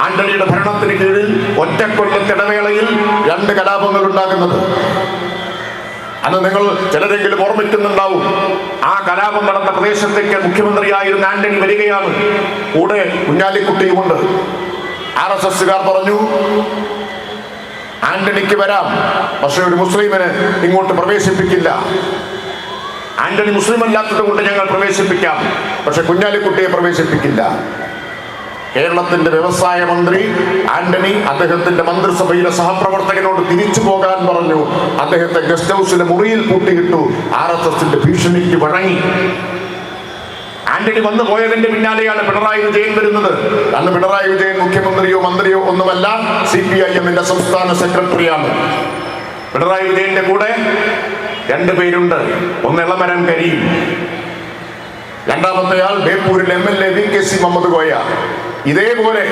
ആന്റണിയുടെ ഭരണത്തിന് കീഴിൽ ഒറ്റക്കൊല്ലത്തിടവേളയിൽ 2 കലാപങ്ങൾ ഉണ്ടാകുന്നത്. അന്ന് നിങ്ങൾ ചിലരെങ്കിലും ഓർമ്മിക്കുന്നുണ്ടാവും, ആ കലാപം നടന്ന പ്രദേശത്തേക്ക് മുഖ്യമന്ത്രിയായിരുന്ന ആന്റണി വരികയാണ്. കൂടെ കുഞ്ഞാലിക്കുട്ടിയുമുണ്ട്. RSSകാർ പറഞ്ഞു, ആന്റണിക്ക് വരാം, പക്ഷെ ഒരു മുസ്ലിമിനെ ഇങ്ങോട്ട് പ്രവേശിപ്പിക്കില്ല. ആന്റണി മുസ്ലിം അല്ലാത്തത് കൊണ്ട് ഞങ്ങൾ പ്രവേശിപ്പിക്കാം, പക്ഷെ കുഞ്ഞാലിക്കുട്ടിയെ പ്രവേശിപ്പിക്കില്ല. കേരളത്തിന്റെ വ്യവസായ മന്ത്രി ആന്റണി അദ്ദേഹത്തിന്റെ മന്ത്രിസഭയിലെ സഹപ്രവർത്തകനോട് തിരിച്ചു പോകാൻ പറഞ്ഞു. അദ്ദേഹത്തെ ഗസ്റ്റ് ഹൗസിലെ മുറിയിൽ പൂട്ടിയിട്ടു. RSSന്റെ ഭീഷണിക്ക് വഴങ്ങി. ആന്റണി വന്നു പോയതിന്റെ പിന്നാലെയാണ് പിണറായി വിജയൻ വരുന്നത്. അന്ന് പിണറായി വിജയൻ മുഖ്യമന്ത്രിയോ മന്ത്രിയോ ഒന്നുമല്ല, CPIMന്റെ സംസ്ഥാന സെക്രട്ടറിയാണ്. പിണറായി വിജയന്റെ കൂടെ 2 പേരുണ്ട്. ഒന്ന് എളമരം കരീം, രണ്ടാമത്തെ ആൾ ബേപ്പൂരിലെ MLA VKC മുഹമ്മദ് കോയ. ഇതേപോലെ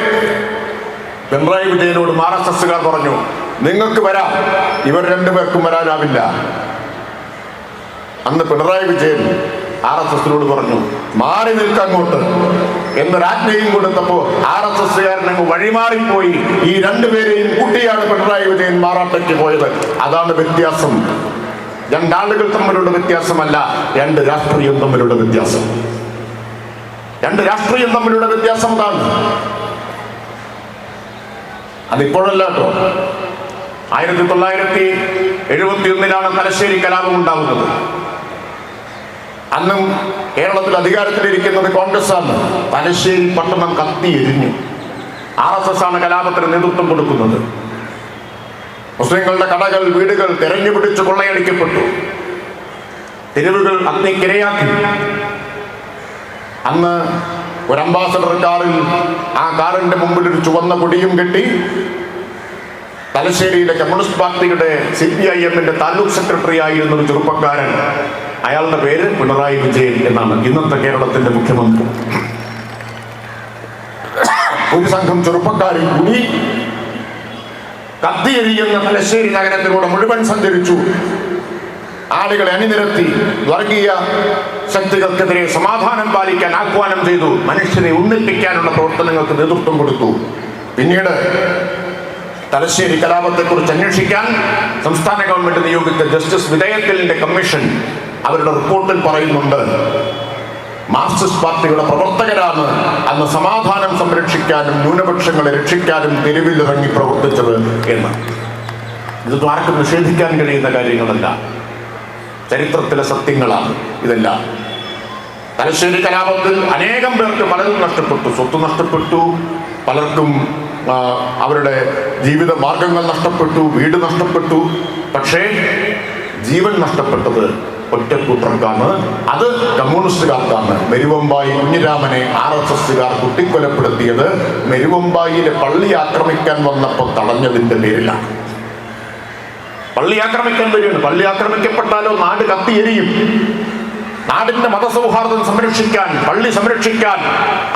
പിണറായി വിജയനോട് RSSകാർ പറഞ്ഞു, നിങ്ങൾക്ക് വരാം, ഇവർ 2 പേർക്കും വരാനാവില്ല. അന്ന് പിണറായി വിജയൻ RSSനോട് പറഞ്ഞു, മാറി നിൽക്കങ്ങോട്ട് എന്നൊരാജ്ഞയും കൊടുത്തപ്പോ RSSകാരനങ്ങ് വഴിമാറിപ്പോയി. ഈ 2 പേരെയും കൂട്ടിയാണ് പിണറായി വിജയൻ മാറാട്ടയ്ക്ക് പോയത്. അതാണ് വ്യത്യാസം. 2 ആളുകൾ തമ്മിലുള്ള വ്യത്യാസമല്ല, 2 രാഷ്ട്രീയം തമ്മിലുള്ള വ്യത്യാസം. 2 രാഷ്ട്രീയം തമ്മിലുള്ള വ്യത്യാസം അതാണ്. അതിപ്പോഴല്ല കേട്ടോ. 1971 തലശ്ശേരി കലാപം ഉണ്ടാകുന്നത്. അന്നും കേരളത്തിൽ അധികാരത്തിലിരിക്കുന്നത് കോൺഗ്രസ് ആണ്. തലശ്ശേരി പട്ടണം കത്തി എരിഞ്ഞു. RSS ആണ് കലാപത്തിന് നേതൃത്വം കൊടുക്കുന്നത്. മുസ്ലിങ്ങളുടെ കടകൾ, വീടുകൾ തെരഞ്ഞുപിടിച്ച് കൊള്ളയടിക്കപ്പെട്ടു. തെരുവുകൾ അഗ്നിക്കിരയാക്കി. അന്ന് ഒരു അംബാസഡർ കാറിൽ, ആ കാറിന്റെ മുമ്പിൽ ഒരു ചുവന്ന കൊടിയും കെട്ടി തലശ്ശേരിയിലെ കമ്മ്യൂണിസ്റ്റ് പാർട്ടിയുടെ CPIMന്റെ താലൂക്ക് സെക്രട്ടറി ആയിരുന്ന ഒരു ചെറുപ്പക്കാരൻ, അയാളുടെ പേര് പിണറായി വിജയൻ എന്നാണ്, ഇന്നത്തെ കേരളത്തിന്റെ മുഖ്യമന്ത്രി. ഒരു സംഘം ചെറുപ്പക്കാരിൽ കൂടി കത്തിയെരിയുന്ന തലശ്ശേരി നഗരത്തിലൂടെ മുഴുവൻ സഞ്ചരിച്ചു. ആളുകളെ അണിനിരത്തി വർഗീയ ശക്തികൾക്കെതിരെ സമാധാനം പാലിക്കാൻ ആഹ്വാനം ചെയ്തു. മനുഷ്യരെ ഒന്നിപ്പിക്കാനുള്ള പ്രവർത്തനങ്ങൾക്ക് നേതൃത്വം കൊടുത്തു. പിന്നീട് തലശ്ശേരി കലാപത്തെക്കുറിച്ച് അന്വേഷിക്കാൻ സംസ്ഥാന ഗവൺമെന്റ് നിയോഗിച്ച ജസ്റ്റിസ് വിധേയക്കലിന്റെ കമ്മീഷൻ അവരുടെ റിപ്പോർട്ടിൽ പറയുന്നുണ്ട്, മാർക്സിസ്റ്റ് പാർട്ടിയുടെ പ്രവർത്തകരാണ് അന്ന് സമാധാനം സംരക്ഷിക്കാനും ന്യൂനപക്ഷങ്ങളെ രക്ഷിക്കാനും തെരുവിലിറങ്ങി പ്രവർത്തിച്ചത് എന്ന്. ഇത് ആർക്കും നിഷേധിക്കാൻ കഴിയുന്ന കാര്യങ്ങളല്ല, ചരിത്രത്തിലെ സത്യങ്ങളാണ് ഇതെല്ലാം. തലശ്ശേരി കലാപത്തിൽ അനേകം പേർക്ക് പലതും നഷ്ടപ്പെട്ടു, സ്വത്ത് നഷ്ടപ്പെട്ടു, പലർക്കും അവരുടെ ജീവിത മാർഗങ്ങൾ നഷ്ടപ്പെട്ടു, വീട് നഷ്ടപ്പെട്ടു. പക്ഷേ ജീവൻ നഷ്ടപ്പെട്ടത് ഒറ്റക്കൂട്ടർക്കാണ്, അത് കമ്മ്യൂണിസ്റ്റുകാർക്കാണ്. മെരുവമ്പായി കുഞ്ഞിരാമനെ RSSകാർ കുത്തിക്കൊലപ്പെടുത്തിയത് മെരുവമ്പായിലെ പള്ളി ആക്രമിക്കാൻ വന്നപ്പോൾ തടഞ്ഞതിന്റെ പേരിലാണ്. പള്ളി ആക്രമിക്കാൻ വരികയാണ്. പള്ളി ആക്രമിക്കപ്പെട്ടാലോ നാട് കത്തിയെരിയും. നാടിന്റെ മതസൗഹാർദ്ദം സംരക്ഷിക്കാൻ, പള്ളി സംരക്ഷിക്കാൻ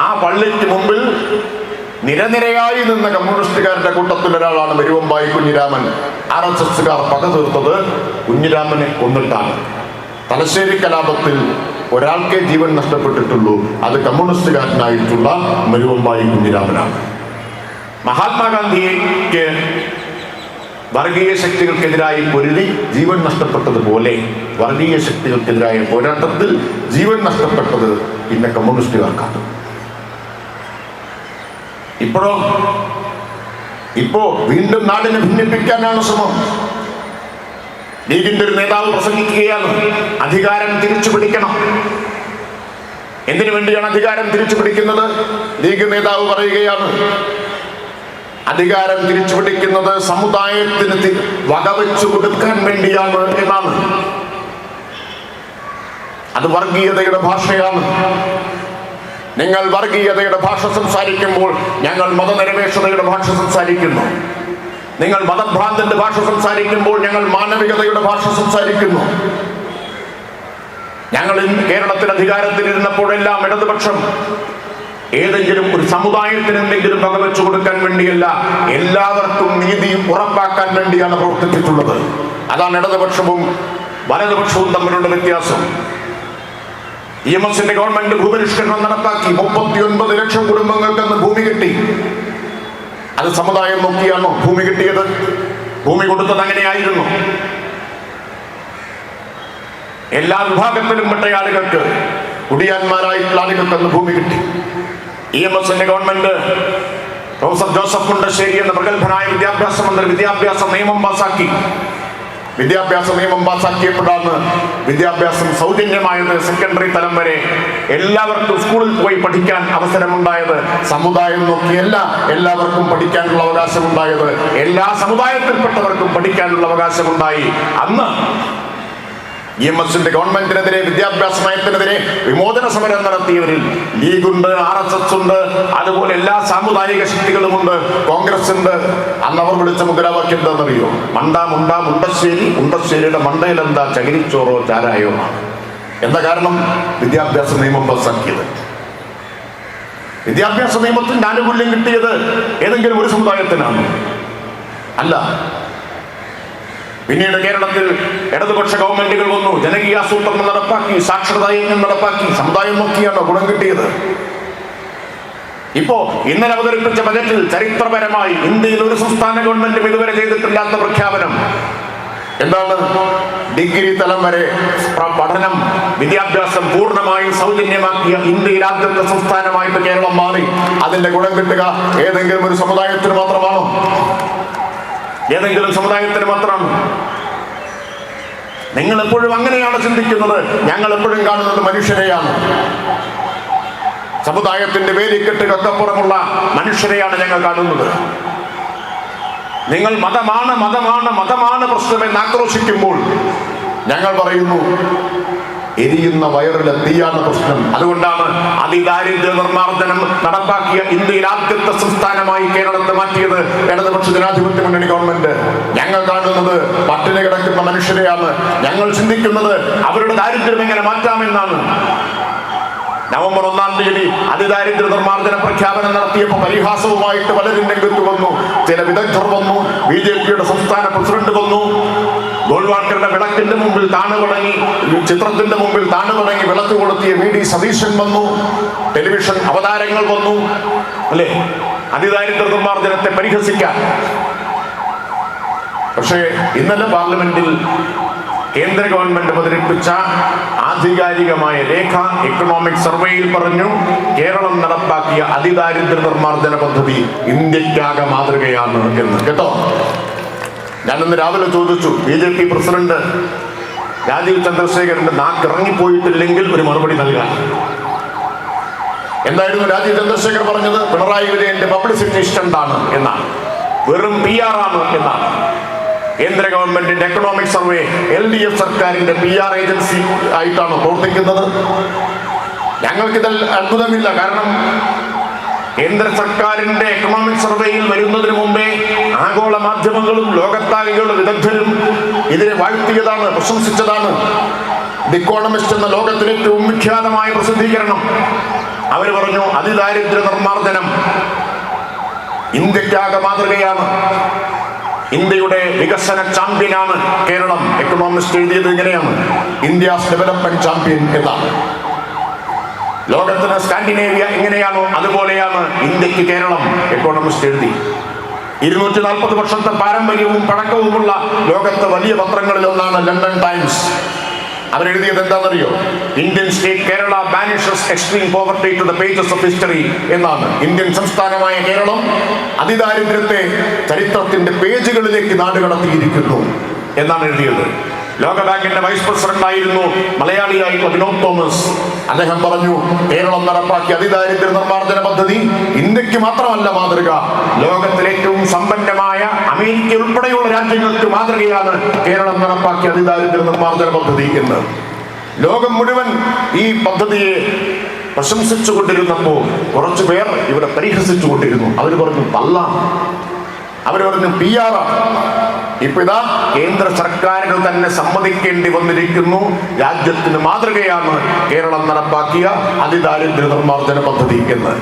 ആ പള്ളിക്ക് മുമ്പിൽ നിരനിരയായി നിന്ന കമ്മ്യൂണിസ്റ്റുകാരുടെ കൂട്ടത്തിൽ ഒരാളാണ് മെരുവമ്പായി കുഞ്ഞിരാമൻ. RSSകാർ പക തീർത്തത് കുഞ്ഞിരാമനെ കൊന്നിട്ടാണ്. തലശ്ശേരി കലാപത്തിൽ ഒരാൾക്കേ ജീവൻ നഷ്ടപ്പെട്ടിട്ടുള്ളൂ, അത് കമ്മ്യൂണിസ്റ്റുകാരനായിട്ടുള്ള മെരുവമ്പായി കുഞ്ഞിരാമനാണ്. മഹാത്മാഗാന്ധിക്ക് വർഗീയ ശക്തികൾക്കെതിരായി പൊരുതി ജീവൻ നഷ്ടപ്പെട്ടതുപോലെ വർഗീയ ശക്തികൾക്കെതിരായ പോരാട്ടത്തിൽ ജീവൻ നഷ്ടപ്പെട്ടത് പിന്നെ കമ്മ്യൂണിസ്റ്റുകാർക്കാണ്. ഇപ്പോ വീണ്ടും നാടിനെ ഭിന്നിപ്പിക്കാനാണ് ശ്രമം. ലീഗിന്റെ ഒരു നേതാവ് പ്രസംഗിക്കുകയാണ്, അധികാരം തിരിച്ചു പിടിക്കണം. എന്തിനു വേണ്ടിയാണ് അധികാരം തിരിച്ചു പിടിക്കുന്നത്? ലീഗ് നേതാവ് പറയുകയാണ്, അധികാരം തിരിച്ചു പിടിക്കുന്നത് സമുദായത്തിന് വകവെച്ചു കൊടുക്കാൻ വേണ്ടിയാണ് എന്നാണ്. അത് വർഗീയതയുടെ ഭാഷയാണ്. നിങ്ങൾ വർഗീയതയുടെ ഭാഷ സംസാരിക്കുമ്പോൾ ഞങ്ങൾ മതനിരപേക്ഷതയുടെ ഭാഷ സംസാരിക്കുന്നു. നിങ്ങൾ മതഭ്രാന്തന്റെ ഭാഷ സംസാരിക്കുമ്പോൾ ഞങ്ങൾ മാനവികതയുടെ ഭാഷ സംസാരിക്കുന്നു. ഞങ്ങൾ കേരളത്തിൽ അധികാരത്തിലിരുന്നപ്പോഴെല്ലാം ഇടതുപക്ഷം ഏതെങ്കിലും ഒരു സമുദായത്തിന് എന്തെങ്കിലും വകവെച്ചു കൊടുക്കാൻ വേണ്ടിയല്ല, എല്ലാവർക്കും നീതിയും ഉറപ്പാക്കാൻ വേണ്ടിയാണ് പ്രവർത്തിച്ചിട്ടുള്ളത്. അതാണ് ഇടതുപക്ഷവും വലതുപക്ഷവും തമ്മിലുള്ള വ്യത്യാസം. EMSന്റെ ഗവൺമെന്റ് ഭൂപരിഷ്കരണം നടപ്പാക്കി. 39 ലക്ഷം കുടുംബങ്ങൾക്ക് ഭൂമി കിട്ടി. അത് സമുദായം നോക്കിയാണോ ഭൂമി കിട്ടിയത്? ഭൂമി കൊടുത്തത് അങ്ങനെയായിരുന്നു. എല്ലാ വിഭാഗത്തിലും പെട്ട ആളുകൾക്ക്, കുടിയാന്മാരായിട്ടുള്ള ആളുകൾക്ക് അന്ന് ഭൂമി കിട്ടി. EMSന്റെ ഗവൺമെന്റ് പ്രൊഫസർ ജോസഫ് മുണ്ടശ്ശേരി എന്ന പ്രഗത്ഭനായ വിദ്യാഭ്യാസ മന്ത്രി വിദ്യാഭ്യാസ നിയമം പാസാക്കി. വിദ്യാഭ്യാസ നിയമം പാസാക്കിയപ്പോഴാണ് വിദ്യാഭ്യാസം സൗജന്യമായത്. സെക്കൻഡറി തലം വരെ എല്ലാവർക്കും സ്കൂളിൽ പോയി പഠിക്കാൻ അവസരമുണ്ടായത്. സമുദായം നോക്കിയല്ല എല്ലാവർക്കും പഠിക്കാനുള്ള അവകാശമുണ്ടായത്, എല്ലാ സമുദായത്തിൽപ്പെട്ടവർക്കും പഠിക്കാനുള്ള അവകാശമുണ്ടായി. അന്ന് EMSന്റെ ഗവൺമെന്റിനെതിരെ, വിദ്യാഭ്യാസ നയത്തിനെതിരെ വിമോചന സമരം നടത്തിയവരിൽ ലീഗുണ്ട്, RSS ഉണ്ട്, അതുപോലെ എല്ലാ സാമുദായിക ശക്തികളുമുണ്ട്, കോൺഗ്രസ് ഉണ്ട്. അന്ന് അവർ വിളിച്ച മുദ്രാവാക്യം എന്താണെന്നറിയോ? മണ്ട മുണ്ട മുണ്ടശ്ശേരി, മുണ്ടശ്ശേരിയുടെ മണ്ടയിൽ എന്താ ചകിരിച്ചോറോ ചാരായോ? എന്താ കാരണം? വിദ്യാഭ്യാസ നിയമം പാസാക്കിയത്. വിദ്യാഭ്യാസ നിയമത്തിന്റെ ആനുകൂല്യം കിട്ടിയത് ഏതെങ്കിലും ഒരു സമുദായത്തിനാണ്? അല്ല. പിന്നീട് കേരളത്തിൽ ഇടതുപക്ഷ ഗവൺമെന്റുകൾ വന്നു, ജനകീയാസൂത്രണം നടപ്പാക്കി, സാക്ഷരതാ യജ്ഞം നടപ്പാക്കി. സമുദായം നോക്കിയാണോ ഗുണം കിട്ടിയത്? ഇപ്പോ ഇന്നലെ അവതരിപ്പിച്ച ബജറ്റിൽ ചരിത്രപരമായി ഇന്ത്യയിൽ ഒരു സംസ്ഥാന ഗവൺമെന്റും ഇതുവരെ ചെയ്തിട്ടില്ലാത്ത പ്രഖ്യാപനം എന്താണ്? ഡിഗ്രി തലം വരെ പഠനം, വിദ്യാഭ്യാസം പൂർണ്ണമായും സൗജന്യമാക്കിയ ഇന്ത്യയിൽ ആദ്യത്തെ സംസ്ഥാനമായിട്ട് കേരളം മാറി. അതിന്റെ ഗുണം കിട്ടുക ഏതെങ്കിലും ഒരു സമുദായത്തിന് മാത്രമാണോ? ഏതെങ്കിലും സമുദായത്തിന് മാത്രമാണ്? നിങ്ങൾ എപ്പോഴും അങ്ങനെയാണ് ചിന്തിക്കുന്നത്. ഞങ്ങൾ എപ്പോഴും കാണുന്നത് മനുഷ്യരെയാണ്. സമുദായത്തിന്റെ വേലിക്കെട്ടുകൾക്കപ്പുറമുള്ള മനുഷ്യരെയാണ് ഞങ്ങൾ കാണുന്നത്. നിങ്ങൾ മതമാണ് മതമാണ് മതമാണ് പ്രശ്നമെന്ന് ആക്രോശിക്കുമ്പോൾ ഞങ്ങൾ പറയുന്നു എരിയുന്ന വയറിലെ തീയാണ് പ്രശ്നം. അതുകൊണ്ടാണ് അതിദാരിദ്ര്യ നിർമ്മാർജ്ജനം നടപ്പാക്കിയ ഇന്ത്യയിൽ ആദ്യത്തെ സംസ്ഥാനമായി കേരളത്തെ മാറ്റിയത് ഇടതുപക്ഷ ജനാധിപത്യ മുന്നണി ഗവൺമെന്റ്. ഞങ്ങൾ കാണുന്നത് പട്ടിണി കിടക്കുന്ന മനുഷ്യരെയാണ്. ഞങ്ങൾ ചിന്തിക്കുന്നത് അവരുടെ ദാരിദ്ര്യം എങ്ങനെ മാറ്റാമെന്നാണ്. നവംബർ 1-ാം തീയതി അതിദാരിദ്ര്യ നിർമ്മാർജ്ജന പ്രഖ്യാപനം നടത്തിയപ്പോൾ പരിഹാസവുമായിട്ട് പലരും രംഗത്ത് വന്നു. ചില വിദഗ്ധർ വന്നു, BJPയുടെ സംസ്ഥാന പ്രസിഡന്റ് വന്നു, ഗോൾവാൾക്കറുടെ അവരുടെ വിളക്കിന്റെ മുമ്പിൽ താണുവണങ്ങി, ചിത്രത്തിന്റെ മുമ്പിൽ താണുവണങ്ങി വിളക്ക് കൊളുത്തിയ VD സതീശൻ വന്നു, ടെലിവിഷൻ അവതാരങ്ങൾ വന്നു, അല്ലേ, അതിദാരിദ്ര്യ നിർമ്മാർജ്ജനത്തെ പരിഹസിക്കാൻ. പക്ഷേ ഇന്നലെ പാർലമെന്റിൽ കേന്ദ്ര ഗവൺമെന്റ് അവതരിപ്പിച്ച ആധികാരികമായ രേഖ എക്കണോമിക് സർവേയിൽ പറഞ്ഞു, കേരളം നടപ്പാക്കിയ അതിദാരിദ്ര്യ നിർമ്മാർജ്ജന പദ്ധതി ഇന്ത്യക്കാകെ മാതൃകയാണ് എന്ന്. കേട്ടോ, ഞാനിന്ന് രാവിലെ ചോദിച്ചു, BJP പ്രസിഡന്റ് രാജീവ് ചന്ദ്രശേഖരന്റെ നാക്ക് ഇറങ്ങിപ്പോയിട്ടില്ലെങ്കിൽ ഒരു മറുപടി നൽകാൻ. എന്തായിരുന്നു രാജീവ് ചന്ദ്രശേഖർ പറഞ്ഞത്? പിണറായി വിജയന്റെ പബ്ലിസിറ്റി സ്റ്റണ്ടാണ് എന്നാണ്, വെറും PR ആണ് എന്നാണ്. കേന്ദ്ര ഗവൺമെന്റിന്റെ എക്കണോമിക് സർവേ LDF സർക്കാരിന്റെ PR ഏജൻസി ആയിട്ടാണ് പ്രവർത്തിക്കുന്നത്. ഞങ്ങൾക്കിതിൽ അത്ഭുതമില്ല. കാരണം കേന്ദ്ര സർക്കാരിന്റെ എക്കണോമിക് സർവേയിൽ വരുന്നതിന് മുമ്പേ ആഗോള മാധ്യമങ്ങളും ലോകത്താകെയുള്ള വിദഗ്ധരും ഇതിനെ വാഴ്ത്തിയതാണ്, പ്രശംസിച്ചതാണ്. ദി ഇക്കോണമിസ്റ്റ് എന്ന ലോകത്തിലെ ഏറ്റവും വിഖ്യാതമായ പ്രസിദ്ധീകരണം അവർ പറഞ്ഞു, അതിദാരിദ്ര്യ നിർമ്മാർജ്ജനം ഇന്ത്യക്കാകെ മാതൃകയാണ്, ഇന്ത്യയുടെ വികസന ചാമ്പ്യനാണ് കേരളം. എക്കണോമിസ്റ്റ് എഴുതിയത് ഇങ്ങനെയാണ്, ഇന്ത്യാസ് ഡെവലപ്മെന്റ് ചാമ്പ്യൻ എന്നാണ്. ലോകത്തിന് സ്കാൻഡിനേവിയ എങ്ങനെയാണോ അതുപോലെയാണ് ഇന്ത്യക്ക് കേരളം, എക്കോണമിസ്റ്റ് എഴുതി. 240 വർഷത്തെ പാരമ്പര്യവും പഴക്കവുമുള്ള ലോകത്തെ വലിയ പത്രങ്ങളിൽ ഒന്നാണ് ലണ്ടൻ ടൈംസ്. അവരെഴുതിയത് എന്താണെന്നറിയോ? Indian state Kerala banishes extreme poverty to the pages of history എന്നാണ്. ഇന്ത്യൻ സംസ്ഥാനമായ കേരളം അതിദാരിദ്ര്യത്തെ ചരിത്രത്തിന്റെ പേജുകളിലേക്ക് നാടുകടത്തിയിരിക്കുന്നു എന്നാണ് എഴുതിയത്. ലോകബാങ്കിന്റെ വൈസ് പ്രസിഡന്റ് ആയിരുന്നു മലയാളിയായിട്ടുള്ള വിനോദ് തോമസ്. അദ്ദേഹം പറഞ്ഞു, കേരളം നടപ്പാക്കിയ അതിദാരിദ്ര്യ നിർമ്മാർജ്ജന പദ്ധതി ഇന്ത്യക്ക് മാത്രമല്ല മാതൃക, ലോകത്തിലെ ഏറ്റവും സമ്പന്നമായ അമേരിക്ക ഉൾപ്പെടെയുള്ള രാജ്യങ്ങൾക്ക് മാതൃകയാണ് കേരളം നടപ്പാക്കിയ അതിദാരിദ്ര്യ നിർമ്മാർജ്ജന പദ്ധതി എന്ന്. ലോകം മുഴുവൻ ഈ പദ്ധതിയെ പ്രശംസിച്ചുകൊണ്ടിരുന്നപ്പോൾ കുറച്ചു പേർ ഇവിടെ പരിഹസിച്ചുകൊണ്ടിരുന്നു. അവർ പറഞ്ഞു തള്ളാം, അവർ പറഞ്ഞു PR ആണ്. ഇപ്പൊ ഇതാ കേന്ദ്ര സർക്കാരിന് തന്നെ സമ്മതിക്കേണ്ടി വന്നിരിക്കുന്നു, രാജ്യത്തിന് മാതൃകയാണ് കേരളം നടപ്പാക്കിയ അതിദാരിദ്ര്യ നിർമ്മാർജ്ജന പദ്ധതി എന്ന്.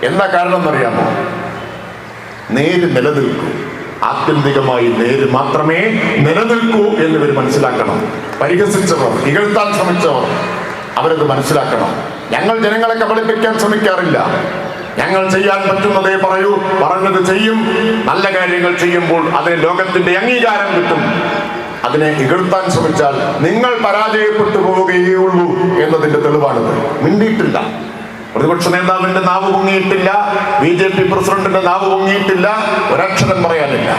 എന്താ കാരണം എന്നറിയാമോ? നേര് നിലനിൽക്കൂ, ആത്യന്തികമായി നേര് മാത്രമേ നിലനിൽക്കൂ എന്നിവർ മനസ്സിലാക്കണം. പരിഹസിച്ചവർ, ഇകഴ്ത്താൻ ശ്രമിച്ചവർ അവരത് മനസ്സിലാക്കണം. ഞങ്ങൾ ജനങ്ങളെ കബളിപ്പിക്കാൻ ശ്രമിക്കാറില്ല. ഞങ്ങൾ ചെയ്യാൻ പറ്റുന്നതേ പറയൂ, പറഞ്ഞത് ചെയ്യും. നല്ല കാര്യങ്ങൾ ചെയ്യുമ്പോൾ അതിന് ലോകത്തിന്റെ അംഗീകാരം കിട്ടും. അതിനെ ഇകഴ്ത്താൻ ശ്രമിച്ചാൽ നിങ്ങൾ പരാജയപ്പെട്ടു പോവുകയേ ഉള്ളൂ എന്നതിന്റെ തെളിവാണിത്. മിണ്ടിയിട്ടില്ല, പ്രതിപക്ഷ നേതാവിന്റെ നാവ് പൊങ്ങിയിട്ടില്ല, BJP പ്രസിഡന്റിന്റെ നാവ് പൊങ്ങിയിട്ടില്ല, ഒരക്ഷരം പറയാനില്ല.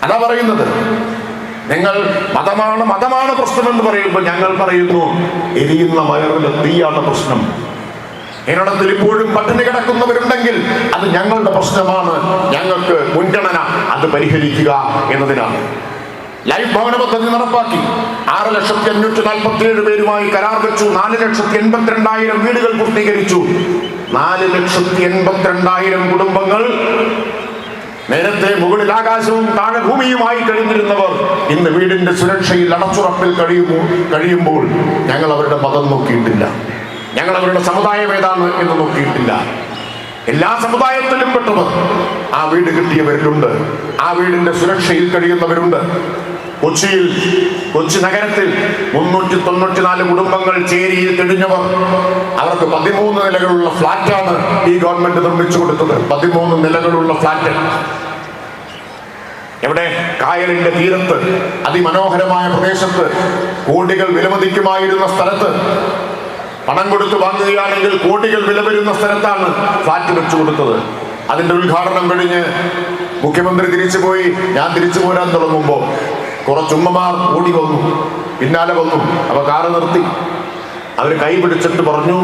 അതാ പറയുന്നത്. നിങ്ങൾ മതമാണ് പ്രശ്നമെന്ന് പറയുമ്പോൾ ഞങ്ങൾ പറയുന്നു, എരിയുന്ന വയറിലെ തീയാണ് പ്രശ്നം. കേരളത്തിൽ ഇപ്പോഴും പട്ടിണി കിടക്കുന്നവരുണ്ടെങ്കിൽ അത് ഞങ്ങളുടെ പ്രശ്നമാണ്, ഞങ്ങൾക്ക് മുൻഗണന അത് പരിഹരിക്കുക എന്നതിനാണ്. ലൈഫ് ഭവന പദ്ധതി നടപ്പാക്കി 6,547,000 പേരുമായി കരാർ വെച്ചു. 4,82,000 വീടുകൾ പൂർത്തീകരിച്ചു. 4,82,000 കുടുംബങ്ങൾ. നേരത്തെ മുകളിൽ ആകാശവും താഴെ ഭൂമിയുമായി കഴിഞ്ഞിരുന്നവർ ഇന്ന് വീടിന്റെ സുരക്ഷയിൽ അടച്ചുറപ്പിൽ കഴിയുമ്പോൾ ഞങ്ങൾ അവരുടെ മതം നോക്കിയിട്ടില്ല, ഞങ്ങൾ അവരുടെ സമുദായം ഏതാണ് എന്ന് നോക്കിയിട്ടില്ല. എല്ലാ സമുദായത്തിലും പെട്ടവർ ആ വീട് കിട്ടിയവരിലുണ്ട്, ആ വീടിന്റെ സുരക്ഷയിൽ കഴിയുന്നവരുണ്ട്. കൊച്ചി നഗരത്തിൽ 394 കുടുംബങ്ങൾ ചേരിയിൽ കഴിഞ്ഞവർ. അവർക്ക് 13 നിലകളുള്ള ഫ്ലാറ്റാണ് ഈ ഗവൺമെന്റ് നിർമ്മിച്ചു കൊടുത്തത്. 13 നിലകളുള്ള ഫ്ലാറ്റ്. എവിടെ? കായലിന്റെ തീരത്ത്, അതിമനോഹരമായ പ്രദേശത്ത്, കോടികൾ വിലമതിക്കുമായിരുന്ന സ്ഥലത്ത്, പണം കൊടുത്ത് വാങ്ങുകയാണെങ്കിൽ കോടികൾ വില വരുന്ന സ്ഥലത്താണ് ഫ്ലാറ്റ് വെച്ചു കൊടുത്തത്. അതിന്റെ ഉദ്ഘാടനം കഴിഞ്ഞ് മുഖ്യമന്ത്രി തിരിച്ചുപോയി. ഞാൻ തിരിച്ചു പോരാൻ തുടങ്ങുമ്പോൾ കുറച്ചുമ്മമാർ ഓടി വന്നു, പിന്നാലെ വന്നു. അവ കാറ് നിർത്തി. അവർ കൈ പിടിച്ചിട്ട് പറഞ്ഞു,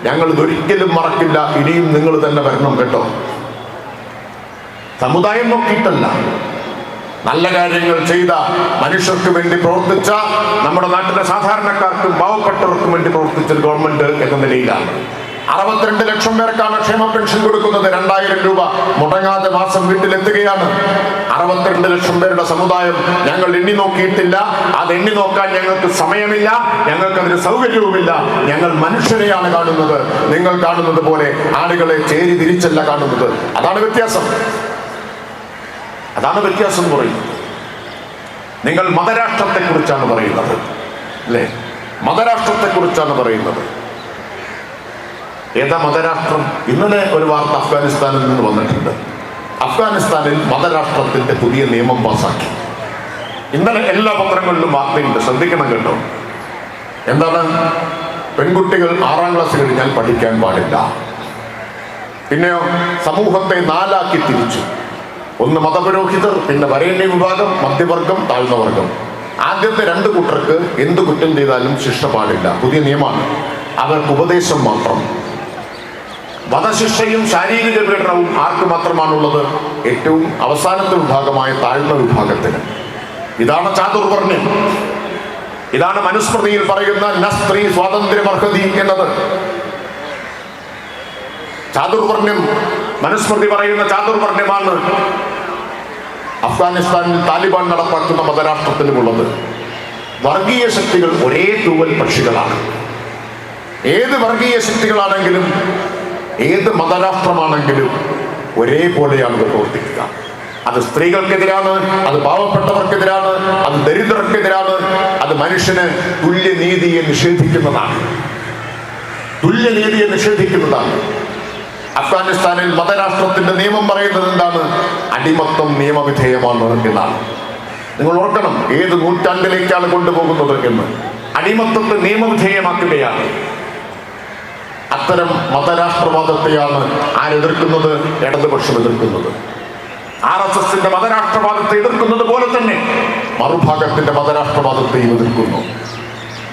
ഞങ്ങൾ ഇതൊരിക്കലും മറക്കില്ല, ഇനിയും നിങ്ങൾ തന്നെ വരണം കേട്ടോ. സമുദായം നോക്കിയിട്ടല്ല, നല്ല കാര്യങ്ങൾ ചെയ്ത, മനുഷ്യർക്ക് വേണ്ടി പ്രവർത്തിച്ച, നമ്മുടെ നാട്ടിലെ സാധാരണക്കാർക്കും പാവപ്പെട്ടവർക്കും വേണ്ടി പ്രവർത്തിച്ച ഗവൺമെന്റ് എന്ന നിലയിലാണ്. 62 ലക്ഷം പേർക്കാണ് ക്ഷേമ പെൻഷൻ കൊടുക്കുന്നത്. 2000 രൂപ മുടങ്ങാതെ മാസം വീട്ടിലെത്തുകയാണ്. 62 ലക്ഷം പേരുടെ സമുദായം ഞങ്ങൾ എണ്ണി നോക്കിയിട്ടില്ല. അത് എണ്ണി നോക്കാൻ ഞങ്ങൾക്ക് സമയമില്ല, ഞങ്ങൾക്ക് അതിന് സൗകര്യവുമില്ല. ഞങ്ങൾ മനുഷ്യരെയാണ് കാണുന്നത്. നിങ്ങൾ കാണുന്നത് പോലെ ആളുകളെ ചേരി തിരിച്ചല്ല കാണുന്നത്. അതാണ് വ്യത്യാസം. അതാണ് വ്യത്യാസം എന്ന് പറയുന്നത്. നിങ്ങൾ മതരാഷ്ട്രത്തെക്കുറിച്ചാണ് പറയുന്നത്, അല്ലേ? മതരാഷ്ട്രത്തെക്കുറിച്ചാണ് പറയുന്നത്. ഏതാ മതരാഷ്ട്രം? ഇന്നലെ ഒരു വാർത്ത അഫ്ഗാനിസ്ഥാനിൽ നിന്ന് വന്നിട്ടുണ്ട്. അഫ്ഗാനിസ്ഥാനിൽ മതരാഷ്ട്രത്തിന്റെ പുതിയ നിയമം പാസാക്കി. ഇന്നലെ എല്ലാ പത്രങ്ങളിലും വാർത്തയുണ്ട്, ശ്രദ്ധിക്കണം കേട്ടോ. എന്താണ്? പെൺകുട്ടികൾ 6ാം ക്ലാസ് കഴിഞ്ഞാൽ പഠിക്കാൻ പാടില്ല. പിന്നെയോ സമൂഹത്തെ 4ആക്കി തിരിച്ചു. ഒന്ന് മതപുരോഹിതർ, പിന്നെ വരേണ്യ വിഭാഗം, മധ്യവർഗം, താഴ്ന്ന വർഗം. ആദ്യത്തെ 2 കൂട്ടർക്ക് എന്ത് കുറ്റം ചെയ്താലും ശിക്ഷ പാടില്ല. പുതിയ നിയമമാണ്. അവർക്ക് ഉപദേശം മാത്രം. വധശിക്ഷയും ശാരീരിക പീഡനവും ആർക്ക് മാത്രമാണുള്ളത്? ഏറ്റവും അവസാനത്തെ വിഭാഗമായ താഴ്ന്ന വിഭാഗത്തിന്. ഇതാണ് ചാതുർവർണ്ണ്യം. ഇതാണ് മനുസ്മൃതിയിൽ പറയുന്ന ന സ്ത്രീ സ്വാതന്ത്ര്യമർഹതി എന്നത്. ചാതുർവർണ്ണ്യം, മനുസ്മൃതി പറയുന്ന ചാതുർവർണ്ണ്യമാണ് അഫ്ഗാനിസ്ഥാനിൽ താലിബാൻ നടപ്പാക്കുന്ന മതരാഷ്ട്രത്തിലുമുള്ളത്. വർഗീയ ശക്തികൾ ഒരേ തൂവൽ പക്ഷികളാണ്. ഏത് വർഗീയ ശക്തികളാണെങ്കിലും ഏത് മതരാഷ്ട്രമാണെങ്കിലും ഒരേപോലെയാണ് ഇത് പ്രവർത്തിക്കുക. അത് സ്ത്രീകൾക്കെതിരാണ്, അത് പാവപ്പെട്ടവർക്കെതിരാണ്, അത് ദരിദ്രർക്കെതിരാണ്, അത് മനുഷ്യന് തുല്യനീതിയെ നിഷേധിക്കുന്നതാണ്. തുല്യനീതിയെ നിഷേധിക്കുന്നതാണ്. അഫ്ഗാനിസ്ഥാനിൽ മതരാഷ്ട്രത്തിന്റെ നിയമം പറയുന്നത് എന്താണ്? അടിമത്തം നിയമവിധേയമാണ് എന്നാണ്. നിങ്ങൾ ഓർക്കണം, ഏത് നൂറ്റാണ്ടിലേക്കാണ് കൊണ്ടുപോകുന്നത് എന്ന്. അടിമത്തത്തെ നിയമവിധേയമാക്കുകയാണ്. അത്തരം മതരാഷ്ട്രവാദത്തെയാണ് ആരെതിർക്കുന്നത്? ഇടതുപക്ഷം എതിർക്കുന്നത്. RSSന്റെ മതരാഷ്ട്രവാദത്തെ എതിർക്കുന്നത് പോലെ തന്നെ മറുഭാഗത്തിന്റെ മതരാഷ്ട്രവാദത്തെയും എതിർക്കുന്നു.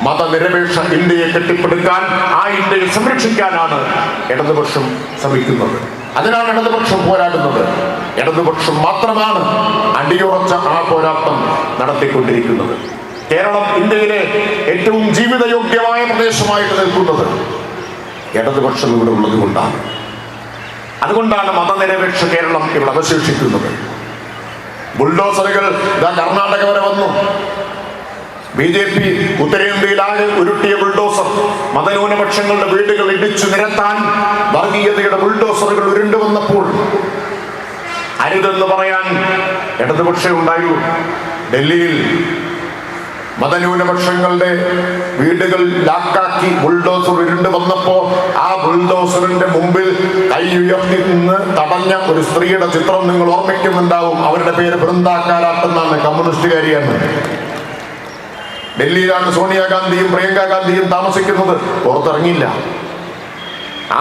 മതനിരപേക്ഷ ഇന്ത്യയെ കെട്ടിപ്പടുക്കാൻ, ആ ഇന്ത്യയെ സംരക്ഷിക്കാനാണ് ഇടതുപക്ഷം ശ്രമിക്കുന്നത്. അതിനാണ് ഇടതുപക്ഷം പോരാടുന്നത്. ഇടതുപക്ഷം മാത്രമാണ് അടിയുറച്ച ആ പോരാട്ടം നടത്തിക്കൊണ്ടിരിക്കുന്നത്. കേരളം ഇന്ത്യയിലെ ഏറ്റവും ജീവിതയോഗ്യമായ പ്രദേശമായിട്ട് നിൽക്കുന്നത് ഇടതുപക്ഷം ഇവിടെ ഉള്ളത് കൊണ്ടാണ്. അതുകൊണ്ടാണ് മതനിരപേക്ഷ കേരളം ഇവിടെ അവശേഷിക്കുന്നത്. ബുൾഡോസറുകൾ കർണാടക വരെ വന്നു. BJP ഉത്തരേന്ത്യയിലാകെ ഉരുട്ടിയ ബുൾഡോസർ, മതന്യൂനപക്ഷങ്ങളുടെ വീടുകൾ ഇടിച്ചു നിരത്താൻ വർഗീയതയുടെ ബുൾഡോസറുകൾ ഉരുണ്ടു വന്നപ്പോൾ അരുതെന്ന് പറയാൻ ഇടതുപക്ഷം ഉണ്ടായുള്ളൂ. ഡൽഹിയിൽ മതന്യൂനപക്ഷങ്ങളുടെ വീടുകൾ ലാക്കാക്കി ബുൾഡോസർ ഉരുണ്ടു വന്നപ്പോ ആ ബുൾഡോസറിന്റെ മുമ്പിൽ കൈ ഉയർത്തി നിന്ന് തടഞ്ഞ ഒരു സ്ത്രീയുടെ ചിത്രം നിങ്ങൾ ഓർമ്മിക്കുന്നുണ്ടാവും. അവരുടെ പേര് ബൃന്ദാ കാരാട്ട് എന്നാണ്, കമ്മ്യൂണിസ്റ്റുകാരിയാണ്. ഡൽഹിയിലാണ് സോണിയാഗാന്ധിയും പ്രിയങ്കാ ഗാന്ധിയും താമസിക്കുന്നത്. പുറത്തിറങ്ങിയില്ല.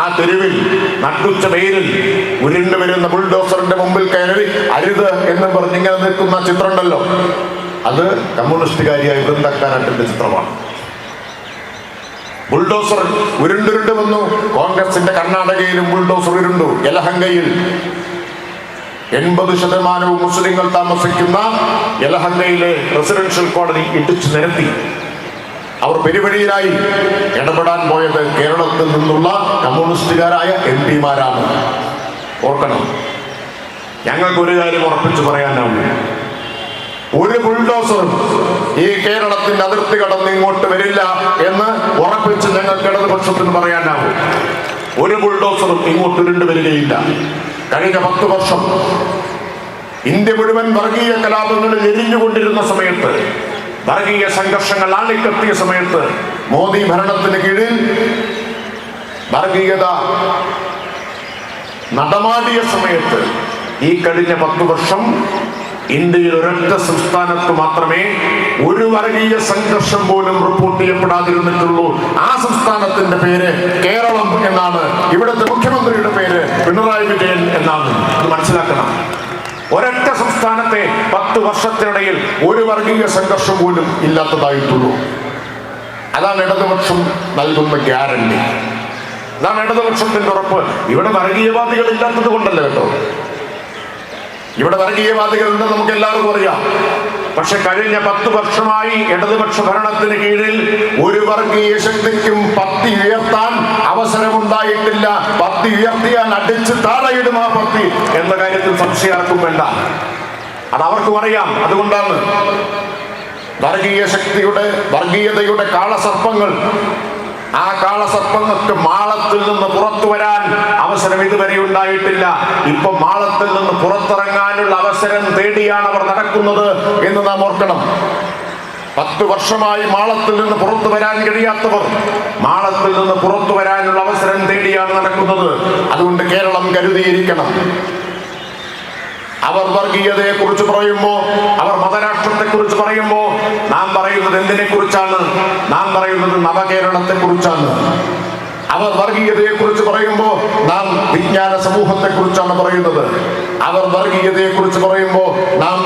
ആ തെരുവിൽ നട്ടുച്ച വെയിലിൽ ഉരുണ്ടു വരുന്ന ബുൾഡോസറിന്റെ മുമ്പിൽ കയറി അരുത് എന്ന് പറഞ്ഞിങ്ങനെ നിൽക്കുന്ന ചിത്രം ഉണ്ടല്ലോ, അത് കമ്മ്യൂണിസ്റ്റുകാരിയായ ബൃന്ദാ കാരാട്ടിന്റെ ചിത്രമാണ്. ബുൾഡോസർ ഉരുണ്ടുരുണ്ട് വന്നു. കോൺഗ്രസിന്റെ കർണാടകയിലും ബുൾഡോസർ ഉരുണ്ടു. യലഹങ്കയിൽ 80% മുസ്ലിങ്ങൾ താമസിക്കുന്ന യലഹങ്കയിലെ റെസിഡൻഷ്യൽ കോളനി ഇടിച്ചു നിരത്തി. അവർ പെരുവഴിയിലായി. ഇടപെടാൻ പോയത് കേരളത്തിൽ നിന്നുള്ള കമ്മ്യൂണിസ്റ്റുകാരായ MP-മാരാണ്. ഓർക്കണം, ഞങ്ങൾക്കൊരു കാര്യം ഉറപ്പിച്ചു പറയാനാവും. ഒരു ബുൾഡോസറും ഈ കേരളത്തിന്റെ അതിർത്തി കടന്ന് ഇങ്ങോട്ട് വരില്ല എന്ന് ഉറപ്പിച്ച് ഞങ്ങൾക്ക് ഇടതുപക്ഷത്തിന് പറയാനാവും. ഒരു ബുൾഡോസറും ഇങ്ങോട്ട് ഉരുണ്ടു വരികയില്ല. കഴിഞ്ഞ 10 വർഷം ഇന്ത്യ മുഴുവൻ വർഗീയ കലാപങ്ങളിൽ എരിഞ്ഞുകൊണ്ടിരുന്ന സമയത്ത്, വർഗീയ സംഘർഷങ്ങൾ ആളിക്കത്തിയ സമയത്ത്, മോദി ഭരണത്തിന് കീഴിൽ വർഗീയത നടമാടിയ സമയത്ത്, ഈ കഴിഞ്ഞ 10 വർഷം ഇന്ത്യയിൽ ഒരൊറ്റ സംസ്ഥാനത്ത് മാത്രമേ ഒരു വർഗീയ സംഘർഷം പോലും റിപ്പോർട്ട് ചെയ്യപ്പെടാതിരുന്നിട്ടുള്ളൂ. ആ സംസ്ഥാനത്തിന്റെ പേര് കേരളം എന്നാണ്. ഇവിടുത്തെ മുഖ്യമന്ത്രിയുടെ പേര് പിണറായി വിജയൻ എന്നാണ്. അത് മനസ്സിലാക്കണം. ഒരൊറ്റ സംസ്ഥാനത്തെ 10 വർഷത്തിനിടയിൽ ഒരു വർഗീയ സംഘർഷം പോലും ഇല്ലാത്തതായിട്ടുള്ളൂ. അതാണ് ഇടതുപക്ഷം നൽകുന്ന ഗ്യാരണ്ടി. അതാണ് ഇടതുപക്ഷത്തിന്റെ ഉറപ്പ്. ഇവിടെ വർഗീയവാദികൾ ഇല്ലാത്തത് കൊണ്ടല്ല കേട്ടോ. ഇവിടെ വർഗീയവാദികളുണ്ട്, നമുക്ക് എല്ലാവർക്കും അറിയാം. പക്ഷെ കഴിഞ്ഞ 10 വർഷമായി ഇടതുപക്ഷ ഭരണത്തിന് കീഴിൽ ഒരു വർഗീയ ശക്തിക്കും പത്തി ഉയർത്താൻ അവസരമുണ്ടായിട്ടില്ല. പത്തി ഉയർത്തിയാൽ അടിച്ച് താഴെയിടും ആ പത്തി എന്ന കാര്യത്തിൽ സംശയാർക്കും വേണ്ട. അത് അവർക്കും അറിയാം. അതുകൊണ്ടാണ് വർഗീയതയുടെ കാളസർപ്പങ്ങൾ, ആ കാളസർപ്പങ്ങൾക്ക് മാളത്തിൽ നിന്ന് പുറത്തു വരാൻ അവസരം ഇതുവരെ ഉണ്ടായിട്ടില്ല. ഇപ്പൊ മാളത്തിൽ നിന്ന് പുറത്തിറങ്ങാനുള്ള അവസരം അവസരം തേടിയാണ് അവർ നടക്കുന്നത് എന്ന് നാം ഓർക്കണം. 10 വർഷമായി മാളത്തിൽ നിന്ന് പുറത്തു വരാൻ കഴിയാത്തവർ മാളത്തിൽ നിന്ന് പുറത്തു വരാനുള്ള അവസരം തേടിയാണ് നടക്കുന്നത്. അതുകൊണ്ട് കേരളം കരുതിയിരിക്കണം. അവർ വർഗീയതയെ കുറിച്ച് പറയുമ്പോ, അവർ മതരാഷ്ട്രത്തെ കുറിച്ച് പറയുമ്പോ നാം പറയുന്നത് എന്തിനെ കുറിച്ചാണ്? നാം പറയുന്നത് നവകേരളത്തെ കുറിച്ചാണ്. അവർ വർഗീയതയെ കുറിച്ച് പറയുമ്പോ നാം വിജ്ഞാന സമൂഹത്തെ കുറിച്ചാണ് പറയുന്നത്. അവർ വർഗീയതയെ കുറിച്ച് പറയുമ്പോ നാം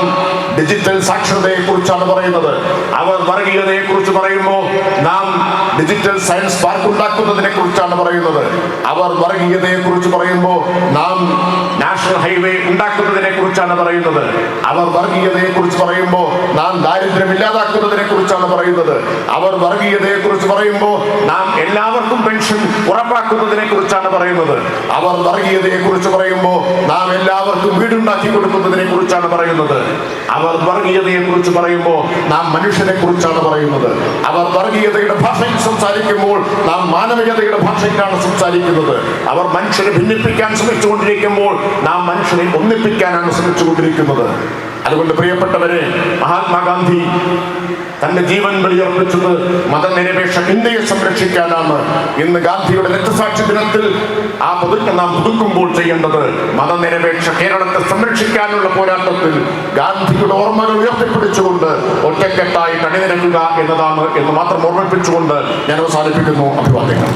ഡിജിറ്റൽ സാക്ഷരതയെ കുറിച്ചാണ് പറയുന്നത്. അവർ വർഗീയതയെ കുറിച്ച് പറയുമ്പോ നാം ഡിജിറ്റൽ സയൻസ് പാർക്ക് ഉണ്ടാക്കുന്നതിനെ കുറിച്ചാണ് പറയുന്നത്. അവർ വർഗീയതയെ കുറിച്ച് പറയുമ്പോ നാം നാഷണൽ ഹൈവേ ഉണ്ടാക്കുന്നതിനെ കുറിച്ചാണ് പറയുന്നത്. അവർ വർഗീയതയെ കുറിച്ച് പറയുമ്പോ നാം ദാരിദ്ര്യം ഇല്ലാതാക്കുന്നതിനെ കുറിച്ചാണ് പറയുന്നത്. അവർ വർഗീയതയെ കുറിച്ച് പറയുമ്പോ നാം എല്ലാവർക്കും പെൻഷൻ ഉറപ്പാക്കുന്നതിനെ കുറിച്ചാണ് പറയുന്നത്. അവർ വർഗീയതയെ കുറിച്ച് പറയുമ്പോ നാം എല്ലാവർക്കും വീടുണ്ടാക്കി കൊടുക്കുന്നതിനെ കുറിച്ചാണ് പറയുന്നത്. അവർ വർഗീയതയെ കുറിച്ച് പറയുമ്പോ നാം മനുഷ്യനെ കുറിച്ചാണ് പറയുന്നത്. അവർ വർഗീയതയുടെ ഭാഷയിൽ സംസാരിക്കുമ്പോൾ നാം മാനവികതയുടെ ഭാഷയിലാണ് സംസാരിക്കുന്നത്. അവർ മനുഷ്യനെ ഭിന്നിപ്പിക്കാൻ ശ്രമിച്ചുകൊണ്ടിരിക്കുമ്പോൾ നാം മനുഷ്യനെ ഒന്നിപ്പിക്കാനാണ് ശ്രമിച്ചുകൊണ്ടിരിക്കുന്നത്. അതുകൊണ്ട് പ്രിയപ്പെട്ടവരെ, മഹാത്മാഗാന്ധി തന്റെ ജീവൻ ബലിയർപ്പിച്ചത് മതനിരപേക്ഷ ഇന്ത്യയെ സംരക്ഷിക്കാനാണ്. ഇന്ന് ഗാന്ധിയുടെ രക്തസാക്ഷി ദിനത്തിൽ ആ പ്രതിജ്ഞ നാം പുതുക്കുമ്പോൾ ചെയ്യേണ്ടത് മതനിരപേക്ഷ കേരളത്തെ സംരക്ഷിക്കാനുള്ള പോരാട്ടത്തിൽ ഗാന്ധിയുടെ ഓർമ്മകൾ ഉയർത്തിപ്പിടിച്ചുകൊണ്ട് ഒറ്റക്കെട്ടായി അണിനിരക്കുക എന്നതാണ് എന്ന് മാത്രം ഓർമ്മിപ്പിച്ചുകൊണ്ട് ഞാൻ അവസാനിപ്പിക്കുന്നു. അഭിവാദ്യങ്ങൾ.